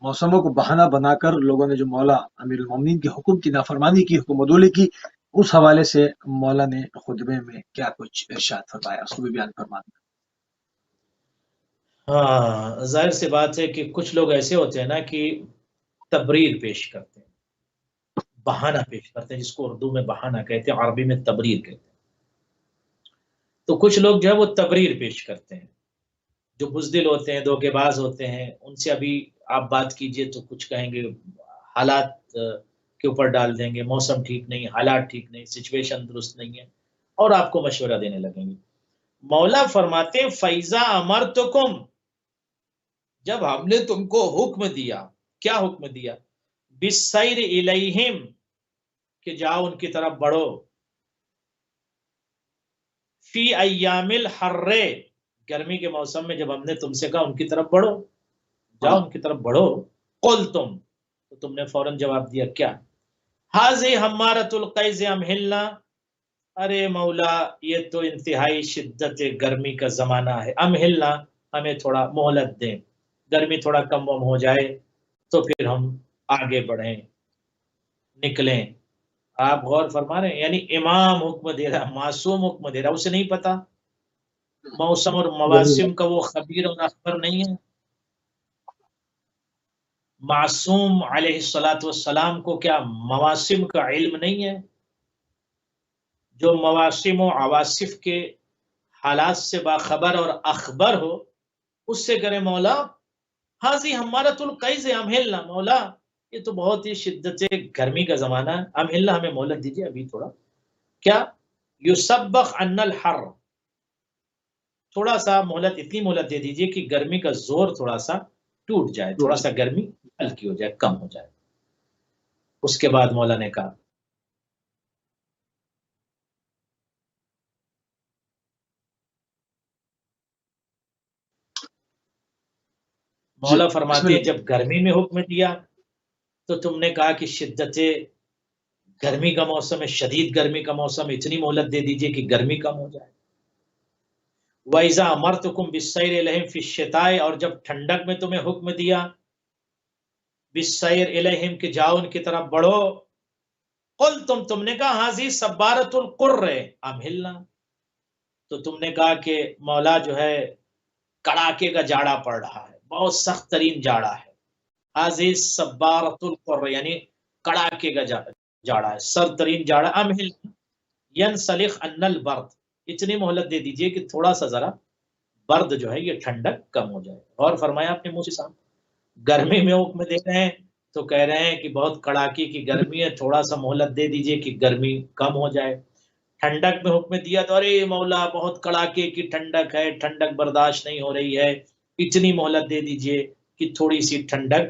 موسموں کو بہانہ بنا کر لوگوں نے جو مولا امیر المومنین کے حکم کی نافرمانی کی, حکم عدولی کی, اس حوالے سے مولا نے خطبے میں کیا کچھ ارشاد فرمایا, اس کو بھی بیان فرما دیں. ہاں, ظاہر سی بات ہے کہ کچھ لوگ ایسے ہوتے ہیں نا کہ تبریر پیش کرتے ہیں, بہانہ پیش کرتے ہیں, جس کو اردو میں بہانہ کہتے ہیں, عربی میں تبریر کہتے ہیں. تو کچھ لوگ جو ہے وہ تبریر پیش کرتے ہیں, جو بزدل ہوتے ہیں, دھوکے باز ہوتے ہیں. ان سے ابھی آپ بات کیجئے تو کچھ کہیں گے, حالات کے اوپر ڈال دیں گے, موسم ٹھیک نہیں, حالات ٹھیک نہیں, سچویشن درست نہیں ہے, اور آپ کو مشورہ دینے لگیں گے. مولا فرماتے ہیں فَإِذَا أَمَرْتُكُمْ, جب ہم نے تم کو حکم دیا, کیا حکم دیا؟ بِالسَّيْرِ إِلَيْهِمْ, کہ جاؤ ان کی طرف بڑھو. فی ایام الحر, گرمی کے موسم میں جب ہم نے تم سے کہا ان کی طرف بڑھو, جاؤ ان کی طرف بڑھو. قلتم, تو تم نے فوراً جواب دیا کیا؟ حاذی حمارۃ القیظ امہلنا, ارے مولا یہ تو انتہائی شدت گرمی کا زمانہ ہے, امہلنا, ہمیں تھوڑا مہلت دیں, گرمی تھوڑا کم ہو جائے تو پھر ہم آگے بڑھیں, نکلیں. آپ غور فرما رہے ہیں, یعنی امام حکم دے رہا, معصوم حکم دے رہا, اسے نہیں پتا, موسم اور مواسم کا وہ خبیر اور اخبر نہیں ہے. معصوم علیہ الصلاۃ والسلام کو کیا مواسم کا علم نہیں ہے؟ جو مواسم و عواصف کے حالات سے باخبر اور اخبر ہو, اس سے کرے مولا حاضی حمارۃ القیظ امہلنا, مولا یہ تو بہت ہی شدت گرمی کا زمانہ ہے, امہلنا, ہمیں مہلت دیجیے ابھی تھوڑا. کیا؟ یسبخ عنا الحر, تھوڑا سا مہلت, اتنی مہلت دے دیجیے کہ گرمی کا زور تھوڑا سا ٹوٹ جائے, تھوڑا سا گرمی ہلکی ہو جائے, کم ہو جائے. اس کے بعد مولا نے کہا مولا فرماتے ہیں جب گرمی میں حکم دیا تو تم نے کہا کہ شدت گرمی کا موسم ہے, شدید گرمی کا موسم, اتنی مہلت دے دیجئے کہ گرمی کم ہو جائے. وَإِذَا أَمَرْتُكُمْ بِالسَّيْرِ إِلَيْهِمْ فِي الشِّتَاءِ, اور جب ٹھنڈک میں تمہیں حکم دیا بِالسَّيْرِ إِلَيْهِمْ کہ جاؤ ان کی طرف بڑھو. قُلْتُمْ, تم نے کہا حاضی صبارۃ القر امہلنا, تو تم نے کہا کہ مولا جو ہے کڑاکے کا جاڑا پڑ رہا ہے, بہت سخت ترین جاڑا ہے. حاضی صبارۃ القر یعنی کڑاکے کا جاڑا ہے, سر ترین جاڑا. امہلنا ینسلخ عنا البرد, اتنی مہلت دے دیجئے کہ تھوڑا سا ذرا برد جو ہے یہ ٹھنڈک کم ہو جائے. اور فرمایا اپنے منہ سے سامنے, گرمی میں حکم دے رہے ہیں تو کہہ رہے ہیں کہ بہت کڑاکی کی گرمی ہے، تھوڑا سا مہلت دے دیجئے کہ گرمی کم ہو جائے۔ ٹھنڈک میں حکم دیا تو ارے مولا بہت کڑاکے کی ٹھنڈک ہے، ٹھنڈک برداشت نہیں ہو رہی ہے، اتنی مہلت دے دیجئے کہ تھوڑی سی ٹھنڈک،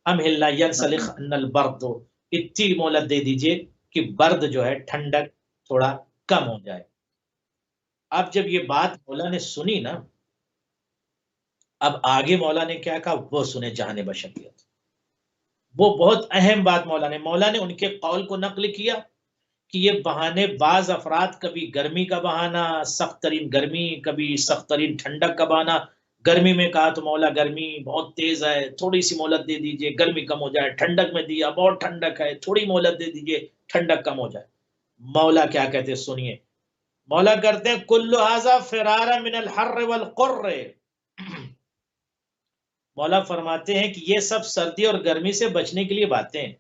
امہلنا ینسلخ ان البرد، اتنی مہلت دے دیجئے کہ برد جو ہے ٹھنڈک تھوڑا کم ہو جائے۔ اب جب یہ بات مولا نے سنی نا، اب آگے مولا نے کیا کہا وہ سنے جہان بشریت۔ وہ بہت اہم بات مولا نے ان کے قول کو نقل کیا کہ یہ بہانے بعض افراد کبھی گرمی کا بہانہ، سخت ترین گرمی، کبھی سخت ترین ٹھنڈک کا بہانہ۔ گرمی میں کہا تو مولا گرمی بہت تیز ہے، تھوڑی سی مہلت دے دیجئے گرمی کم ہو جائے۔ ٹھنڈک میں دیا بہت ٹھنڈک ہے، تھوڑی مہلت دے دیجئے ٹھنڈک کم ہو جائے۔ مولا کیا کہتے ہیں سنیے، مولا کرتے ہیں کل ھذا فرارا من الحر والقر۔ مولا فرماتے ہیں کہ یہ سب سردی اور گرمی سے بچنے کے لیے باتیں ہیں،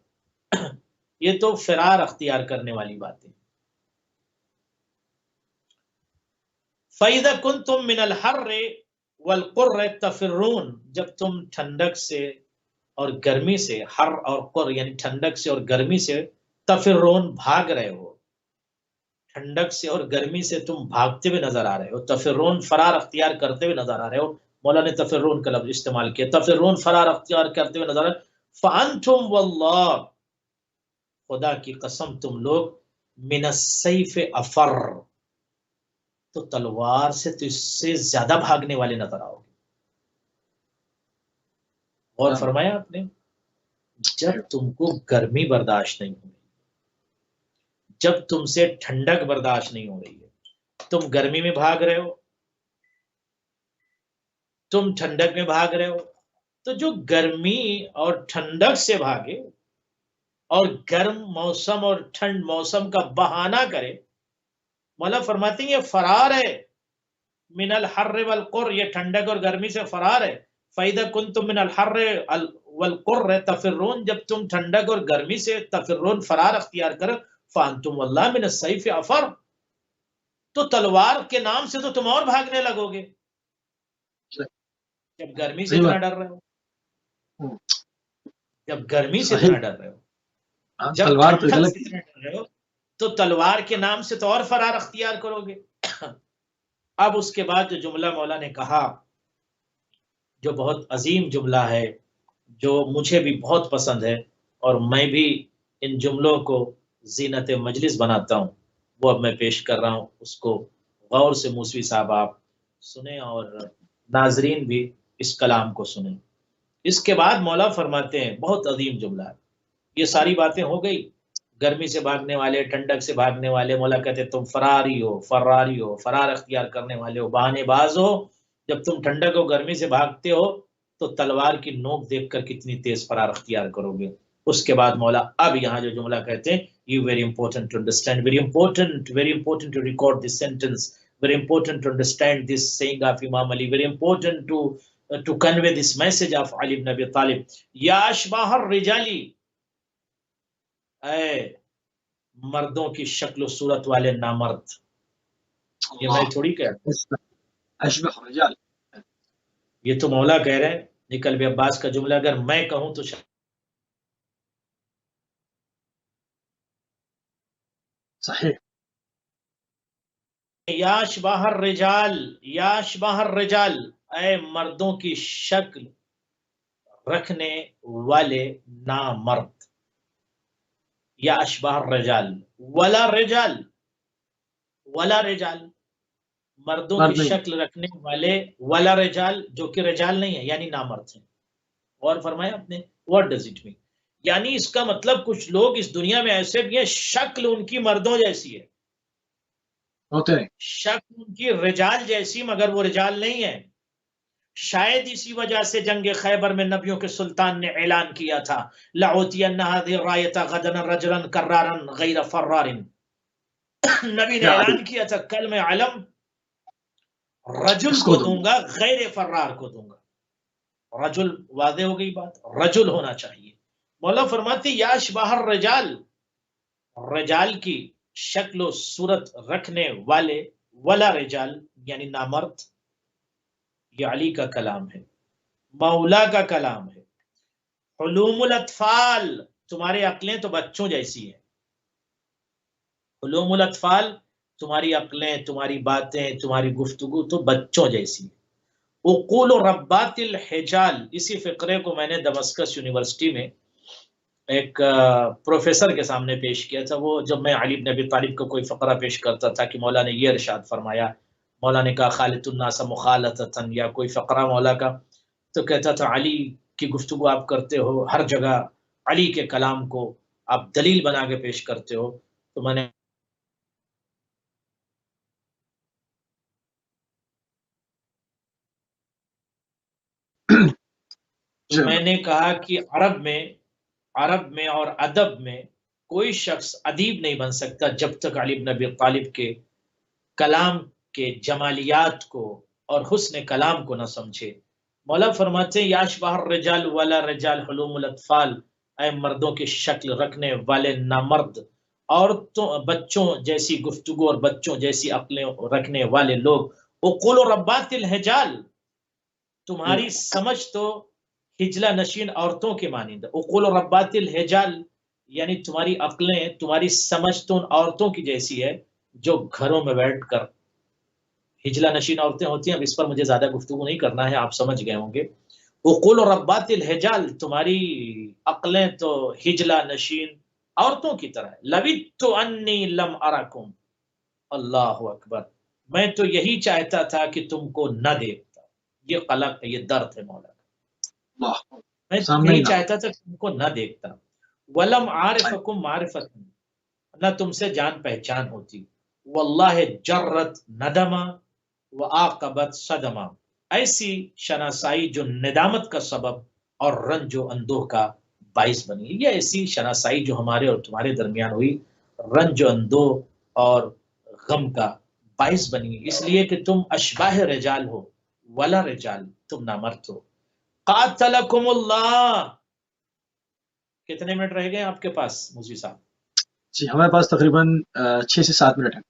یہ تو فرار اختیار کرنے والی باتیں۔ فَإِذَا كُنْتُم مِّنَ الْحَرِّ وَالْقُرِّ تَفِرُّونَ، جب تم ٹھنڈک سے اور گرمی سے، حر اور قر یعنی ٹھنڈک سے اور گرمی سے، تفرون بھاگ رہے ہو، ٹھنڈک سے اور گرمی سے تم بھاگتے ہوئے نظر آ رہے ہو، تفرون فرار اختیار کرتے ہوئے نظر آ رہے ہو۔ مولا نے تفرون کا لفظ استعمال کیا، تفرون فرار اختیار کرتے ہوئے نظر آ رہے ہو۔ فَأَنْتُمْ وَاللَّهِ، خدا کی قسم تم لوگ، من السیف افر، تو تلوار سے تو اس سے زیادہ بھاگنے والے نظر آؤ گے۔ اور فرمایا آپ نے جب تم کو گرمی برداشت نہیں ہو رہی، جب تم سے ٹھنڈک برداشت نہیں ہو رہی ہے، تم گرمی میں بھاگ رہے ہو، تم ٹھنڈک میں بھاگ رہے ہو، تو جو گرمی اور ٹھنڈک سے بھاگے اور گرم موسم اور ٹھنڈ موسم کا بہانہ کرے، مولا فرماتے ہیں یہ فرار ہے، من الحر والقر، یہ ٹھنڈک اور گرمی سے فرار ہے۔ فَإِذَا كُنْتُم مِّنَ الْحَرِّ وَالْقُرِّ تَفِرُّونَ، جب تم ٹھنڈک اور گرمی سے تفرون فرار اختیار کرو، فَأَنْتُمْ وَاللَّهِ مِنَ السَّيْفِ أَفَرُّ، تو تلوار کے نام سے تو تم اور بھاگنے لگو گے جب گرمی سے اتنا ڈر رہے ہو، جب گرمی سے اتنا ڈر رہے ہو، جب ٹھنڈک سے اتنا ڈر رہے ہو، تو تلوار کے نام سے تو اور فرار اختیار کرو گے۔ اب اس کے بعد جو جملہ مولا نے کہا، جو بہت عظیم جملہ ہے، جو مجھے بھی بہت پسند ہے، اور میں بھی ان جملوں کو زینت مجلس بناتا ہوں، وہ اب میں پیش کر رہا ہوں، اس کو غور سے موسوی صاحب آپ سنیں اور ناظرین بھی اس کلام کو سنیں۔ اس کے بعد مولا فرماتے ہیں بہت عظیم جملہ ہے، یہ ساری باتیں ہو گئی، گرمی سے بھاگنے والے، ٹھنڈک سے بھاگنے والے، مولا کہتے ہیں تم فراری ہو، فرار اختیار کرنے والے ہو، بہانے باز ہو۔ جب تم ٹھنڈک اور گرمی سے بھاگتے ہو تو تلوار کی نوک دیکھ کر کتنی تیز فرار اختیار کرو گے۔ اس کے بعد مولا اب یہاں جو جملہ کہتے ہیں، you very important to understand, very important to record this sentence, very important to understand this saying of Imam Ali, very important to convey this message of Ali ibn Abi Talib. یا اشباح الرجالی، اے مردوں کی شکل و صورت والے نامرد، یہ میں تھوڑی کہہ، اشبح الرجال، یہ تو مولا کہہ رہے ہیں، نکل بے عباس کا جملہ اگر میں کہوں تو صحیح۔ یا اشباح الرجال، یا اشباح الرجال، اے مردوں کی شکل رکھنے والے نامرد، یا اشباح الرجال ولا رجال، ولا رجال، مردوں کی شکل رکھنے والے، ولا رجال جو کہ رجال نہیں ہے یعنی نامرد ہیں۔ اور فرمایا آپ نے what does it mean، یعنی اس کا مطلب کچھ لوگ اس دنیا میں ایسے بھی ہیں شکل ان کی مردوں جیسی ہے، شکل ان کی رجال جیسی مگر وہ رجال نہیں ہے۔ شاید اسی وجہ سے جنگ خیبر میں نبیوں کے سلطان نے اعلان کیا تھا لَأُوتِيَنَّ هَذِهِ الرَّايَةَ غَدًا رَجُلًا كَرَّارًا غَيْرَ فَرَّارٍ، نبی نے اعلان کیا تھا کل میں علم رجل کو دوں گا، غیر فرار کو دوں گا۔ رجل واضح ہو گئی بات، رجل ہونا چاہیے۔ مولا فرماتے یا اشباح الرجال، رجال کی شکل و صورت رکھنے والے، ولا رجال یعنی نامرد۔ یہ علی کا کلام ہے، مولا کا کلام ہے۔ حلوم الاطفال، تمہاری عقلیں تو بچوں جیسی ہیں. حلوم الاطفال، تمہاری عقلیں، تمہاری باتیں، تمہاری گفتگو تو بچوں جیسی ہے. عقول و ربات الحجال، اسی فقرے کو میں نے دمسکس یونیورسٹی میں ایک پروفیسر کے سامنے پیش کیا تھا. وہ جب میں علی بن ابی طالب کا کوئی فقرہ پیش کرتا تھا کہ مولا نے یہ ارشاد فرمایا، مولا نے کہا خالط الناس مخالطۃ، یا کوئی فقرہ مولا کا، تو کہتا تھا علی کی گفتگو آپ کرتے ہو، ہر جگہ علی کے کلام کو آپ دلیل بنا کے پیش کرتے ہو. تو میں نے کہا کہ عرب میں اور ادب میں کوئی شخص ادیب نہیں بن سکتا جب تک علی بن ابی طالب کے کلام کے جمالیات کو اور حسن کلام کو نہ سمجھے. مولا فرماتے ہیں یا اشباہ الرجال ولا رجال حلوم الاطفال، اے مردوں کی شکل رکھنے والے نامرد، عورتوں بچوں جیسی گفتگو اور بچوں جیسی عقلیں رکھنے والے لوگ. عقول و ربات الحجال، تمہاری سمجھ تو ہجلہ نشین عورتوں کے مانند. عقول و ربات الحجال یعنی تمہاری عقلیں، تمہاری سمجھ تو ان عورتوں کی جیسی ہے جو گھروں میں بیٹھ کر، ہجلہ نشین عورتیں ہوتی ہیں، اب اس پر مجھے زیادہ گفتگو نہیں کرنا ہے، آپ سمجھ گئے ہوں گے. عقول و ربات الحجال، تمہاری عقلیں تو ہجلہ نشین عورتوں کی طرح ہے. لویت انی لم ارکم، اللہ اکبر، میں تو یہی چاہتا تھا کہ تم کو نہ دیکھتا. یہ قلق ہے، یہ درد ہے مولا کا. میں یہی چاہتا تھا کہ تم کو نہ دیکھتا. ولم عارفکم معرفت، نہ تم سے جان پہچان ہوتی. واللہ جرت ندما وعاقبت صدما، ایسی شناسائی جو ندامت کا سبب اور رنج و اندوہ کا باعث بنی. یہ ایسی شناسائی جو ہمارے اور تمہارے درمیان ہوئی، رنج و اندوہ اور غم کا باعث بنی، اس لیے کہ تم اشباہ رجال ہو ولا رجال، تم نامرد ہو. قاتلکم اللہ. کتنے منٹ رہ گئے آپ کے پاس موزی صاحب؟ جی ہمارے پاس تقریباً 6 سے 7 منٹ ہیں.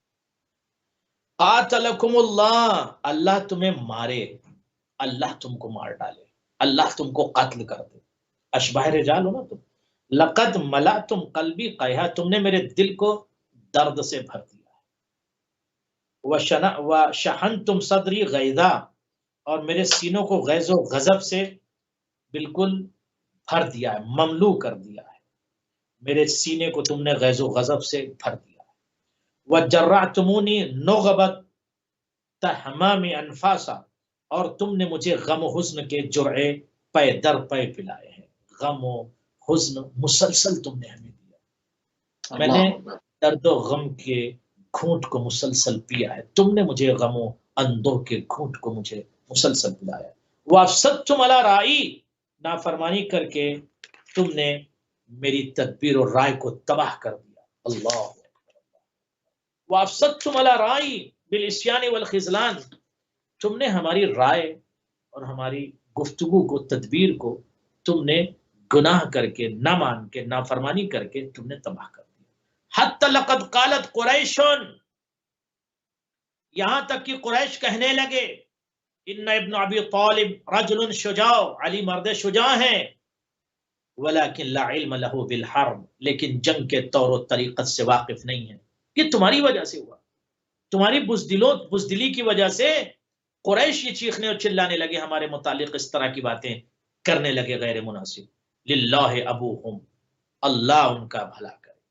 قاتلکم اللہ، اللہ تمہیں مارے، اللہ تم کو مار ڈالے، اللہ تم کو قتل کر دے. اشباہ رجال ہو نا تم. لقد ملأتم قلبی قیحا، تم نے میرے دل کو درد سے بھر دیا. وشحنتم صدری غیظا، اور میرے سینوں کو غیظ و غضب سے بالکل بھر دیا ہے، مملو کر دیا ہے. میرے سینے کو تم نے غیظ و غضب سے بھر دیا ہے. وجرعتمونی نغبت تحمام انفاسا، اور تم نے مجھے غم و حزن کے جرعے پے در پے پلائے ہیں. غم و حزن مسلسل تم نے ہمیں دیا. میں نے درد و غم کے گھونٹ کو مسلسل پیا ہے، تم نے مجھے غم و اندوہ کے گھونٹ کو مجھے مسلسل پلایا. وافسدتم علی رائی، نافرمانی کر کے تم نے میری تدبیر اور رائے کو تباہ کر دیا. اللہ. وافسدتم علی رائی بالعصیان والخذلان، تم نے ہماری رائے اور ہماری گفتگو کو، تدبیر کو تم نے گناہ کر کے، نہ مان کے، نافرمانی کر کے تم نے تباہ کر دیا. حتی لقد قالت قریش، یہاں تک کہ قریش کہنے لگے ان ابن ابی طالب رجل شجاع، علی مرد شجاع ہیں. ولیکن لا علم له بالحرب، لیکن جنگ کے طور و طریقت سے واقف نہیں ہے. یہ تمہاری وجہ سے ہوا، تمہاری بزدلی کی وجہ سے قریش یہ چیخنے اور چلانے لگے ہمارے متعلق، اس طرح کی باتیں کرنے لگے غیر مناسب. للہ ابوہم، اللہ ان کا بھلا کرے.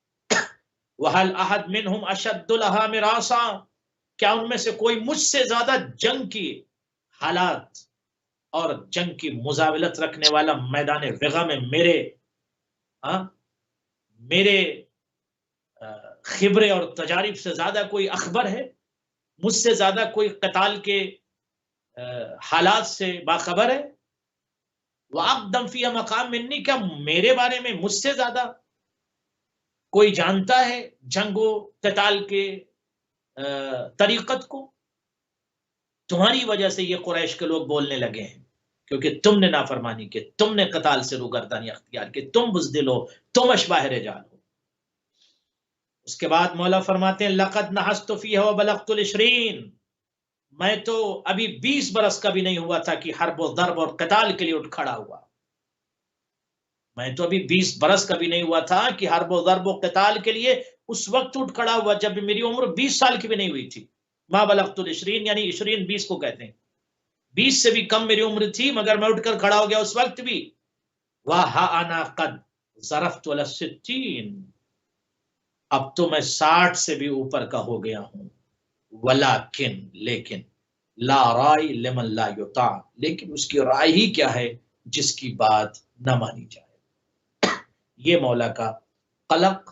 وَهَلْ أَحَدْ مِنْهُمْ أَشَدُّ لَهَا مِرَاصًا، کیا ان میں سے کوئی مجھ سے زیادہ جنگ کی حالات اور جنگ کی مزاولت رکھنے والا میدان وغا میں میرے خبرے اور تجارب سے زیادہ کوئی اخبر ہے؟ مجھ سے زیادہ کوئی قتال کے حالات سے باخبر ہے؟ وَأَقْدَمْ فِيهَا مَقَامٍ مِّنِّي، کیا میرے بارے میں مجھ سے زیادہ کوئی جانتا ہے جنگ و قتال کے طریقت کو؟ تمہاری وجہ سے یہ قریش کے لوگ بولنے لگے ہیں، کیونکہ تم نے نافرمانی کی، تم نے قتال سے روگردانی اختیار کی، تم بزدل ہو، تم اشباہ رجال ہو. اس کے بعد مولا فرماتے ہیں لقد نحست فیها وبلغت ال20، میں تو ابھی 20 برس کا بھی نہیں ہوا تھا کہ حرب و ضرب اور قتال کے لیے اٹھ کھڑا ہوا. میں تو ابھی 20 برس کا بھی نہیں ہوا تھا کہ حرب و ضرب و قتال کے لیے اس وقت اٹھ کھڑا ہوا جب میری عمر 20 سال کی بھی نہیں ہوئی تھی. ما بلغت العشرین یعنی 20 کو کہتے ہیں. 20 سے بھی کم میری عمر تھی مگر میں اٹھ کر کھڑا ہو گیا اس وقت بھی. وَهَا أَنَا قَدْ ضَرَفْتُ عَلَى السِّتِّينَ اب تو میں 60 سے بھی اوپر کا ہو گیا ہوں. وَلَكِن لیکن لا رائے لمن لا یطاع لیکن اس کی رائے ہی کیا ہے جس کی بات نہ مانی جائے. یہ مولا کا قلق،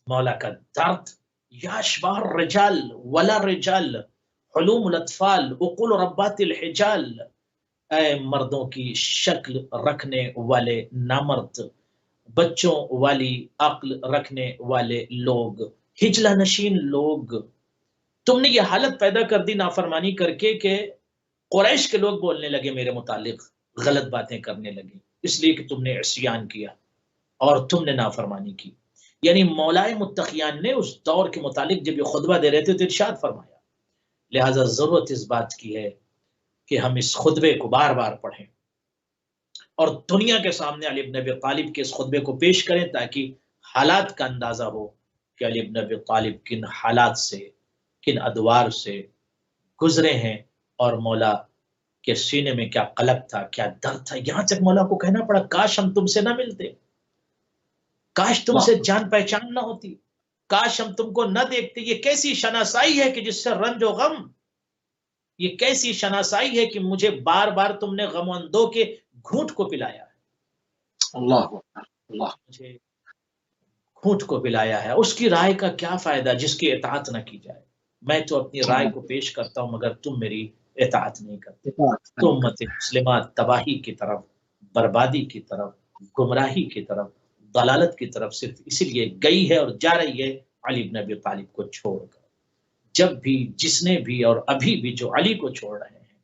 مولا کا درد. یا اشباح الرجال ولا رجال حلوم الاطفال عقول ربات الحجال، اے مردوں کی شکل رکھنے والے نامرد، بچوں والی عقل رکھنے والے لوگ، ہجلا نشین لوگ، تم نے یہ حالت پیدا کر دی نافرمانی کر کے کہ قریش کے لوگ بولنے لگے میرے متعلق، غلط باتیں کرنے لگے اس لیے کہ تم نے عصیان کیا اور تم نے نافرمانی کی. یعنی مولائے متقیان نے اس دور کے متعلق جب یہ خطبہ دے رہے تھے تو ارشاد فرمایا لہٰذا ضرورت اس بات کی ہے کہ ہم اس خطبے کو بار بار پڑھیں اور دنیا کے سامنے علی بن ابی طالب کے اس خطبے کو پیش کریں تاکہ حالات کا اندازہ ہو کہ علی بن ابی طالب کن حالات سے، کن ادوار سے گزرے ہیں اور مولا کے سینے میں کیا قلق تھا، کیا درد تھا. یہاں تک مولا کو کہنا پڑا کاش ہم تم سے نہ ملتے، کاش تم سے جان پہچان نہ ہوتی، کاش ہم تم کو نہ دیکھتے. یہ کیسی شناسائی ہے کہ جس سے رنج و غم، یہ کیسی شناسائی ہے کہ مجھے بار بار تم نے غم و اندو کے گھونٹ کو پلایا ہے. اللہ اللہ مجھے گھونٹ کو پلایا ہے. اس کی رائے کا کیا فائدہ جس کی اطاعت نہ کی جائے. میں تو اپنی رائے کو پیش کرتا ہوں مگر تم میری اطاعت نہیں کرتے. تو امت مسلمہ تباہی کی طرف، بربادی کی طرف، گمراہی کی طرف، ضلالت کی طرف صرف اسی لیے گئی ہے اور جا رہی ہے علی بن ابی طالب کو چھوڑ کر. جب بھی جس نے بھی اور ابھی بھی جو علی کو چھوڑ رہے ہیں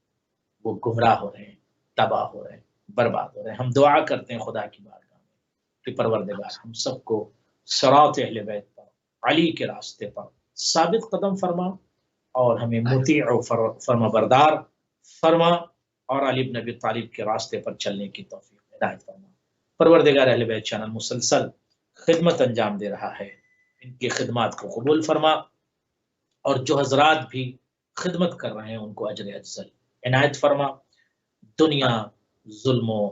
وہ گمراہ ہو رہے ہیں، تباہ ہو رہے ہیں، برباد ہو رہے ہیں. ہم دعا کرتے ہیں خدا کی بارگاہ میں کہ پروردگار ہم سب کو صراط اہل بیت پر، علی کے راستے پر ثابت قدم فرما اور ہمیں مطیع و فرما بردار فرما اور علی بن ابی طالب کے راستے پر چلنے کی توفیق ہدایت فرما. پروردگار اہل بیت چینل مسلسل خدمت انجام دے رہا ہے، ان کی خدمات کو قبول فرما اور جو حضرات بھی خدمت کر رہے ہیں ان کو اجر افضل عنایت فرما. دنیا ظلم و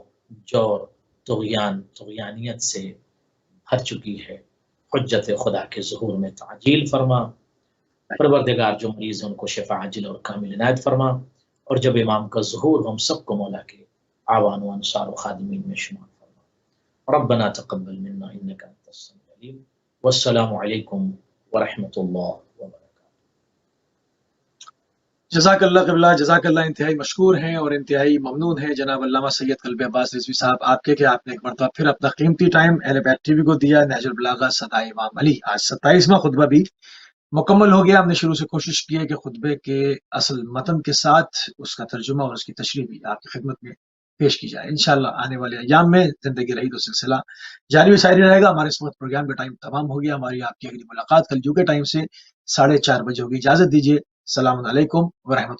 جور، طغیانیت سے بھر چکی ہے، حجت خدا کے ظہور میں تعجیل فرما. پروردگار جو مریض ہیں ان کو شفا عاجل اور کامل عنایت فرما اور جب امام کا ظہور ہم سب کو مولا کے اعوان و انصار و خادمین میں شمار فرما. ربنا تقبل منا انك انت السميع العليم والسلام علیکم ورحمۃ اللہ وبرکاتہ. جزاک اللہ قبلہ، جزاک اللہ. انتہائی مشکور ہیں اور انتہائی ممنون ہیں جناب علامہ سید قلبی عباس رضوی صاحب آپ کے کہ آپ نے ایک مرتبہ پھر اپنا قیمتی ٹائم اہل بیت ٹی وی کو دیا. نہج البلاغہ صدائے امام علی، آج 27واں خطبہ بھی مکمل ہو گیا. ہم نے شروع سے کوشش کی ہے کہ خطبے کے اصل متن کے ساتھ اس کا ترجمہ اور اس کی تشریح بھی آپ کی خدمت میں پیش کی جائے. انشاءاللہ آنے والے ایام میں زندگی رہی تو سلسلہ جاری و ساری رہے گا. ہمارے اس وقت پروگرام کا ٹائم تمام ہو گیا. ہماری آپ کی اگلی ملاقات کل یو کے ٹائم سے 4:30 بجے ہوگی. اجازت دیجیے. السلام علیکم ورحمۃ اللہ.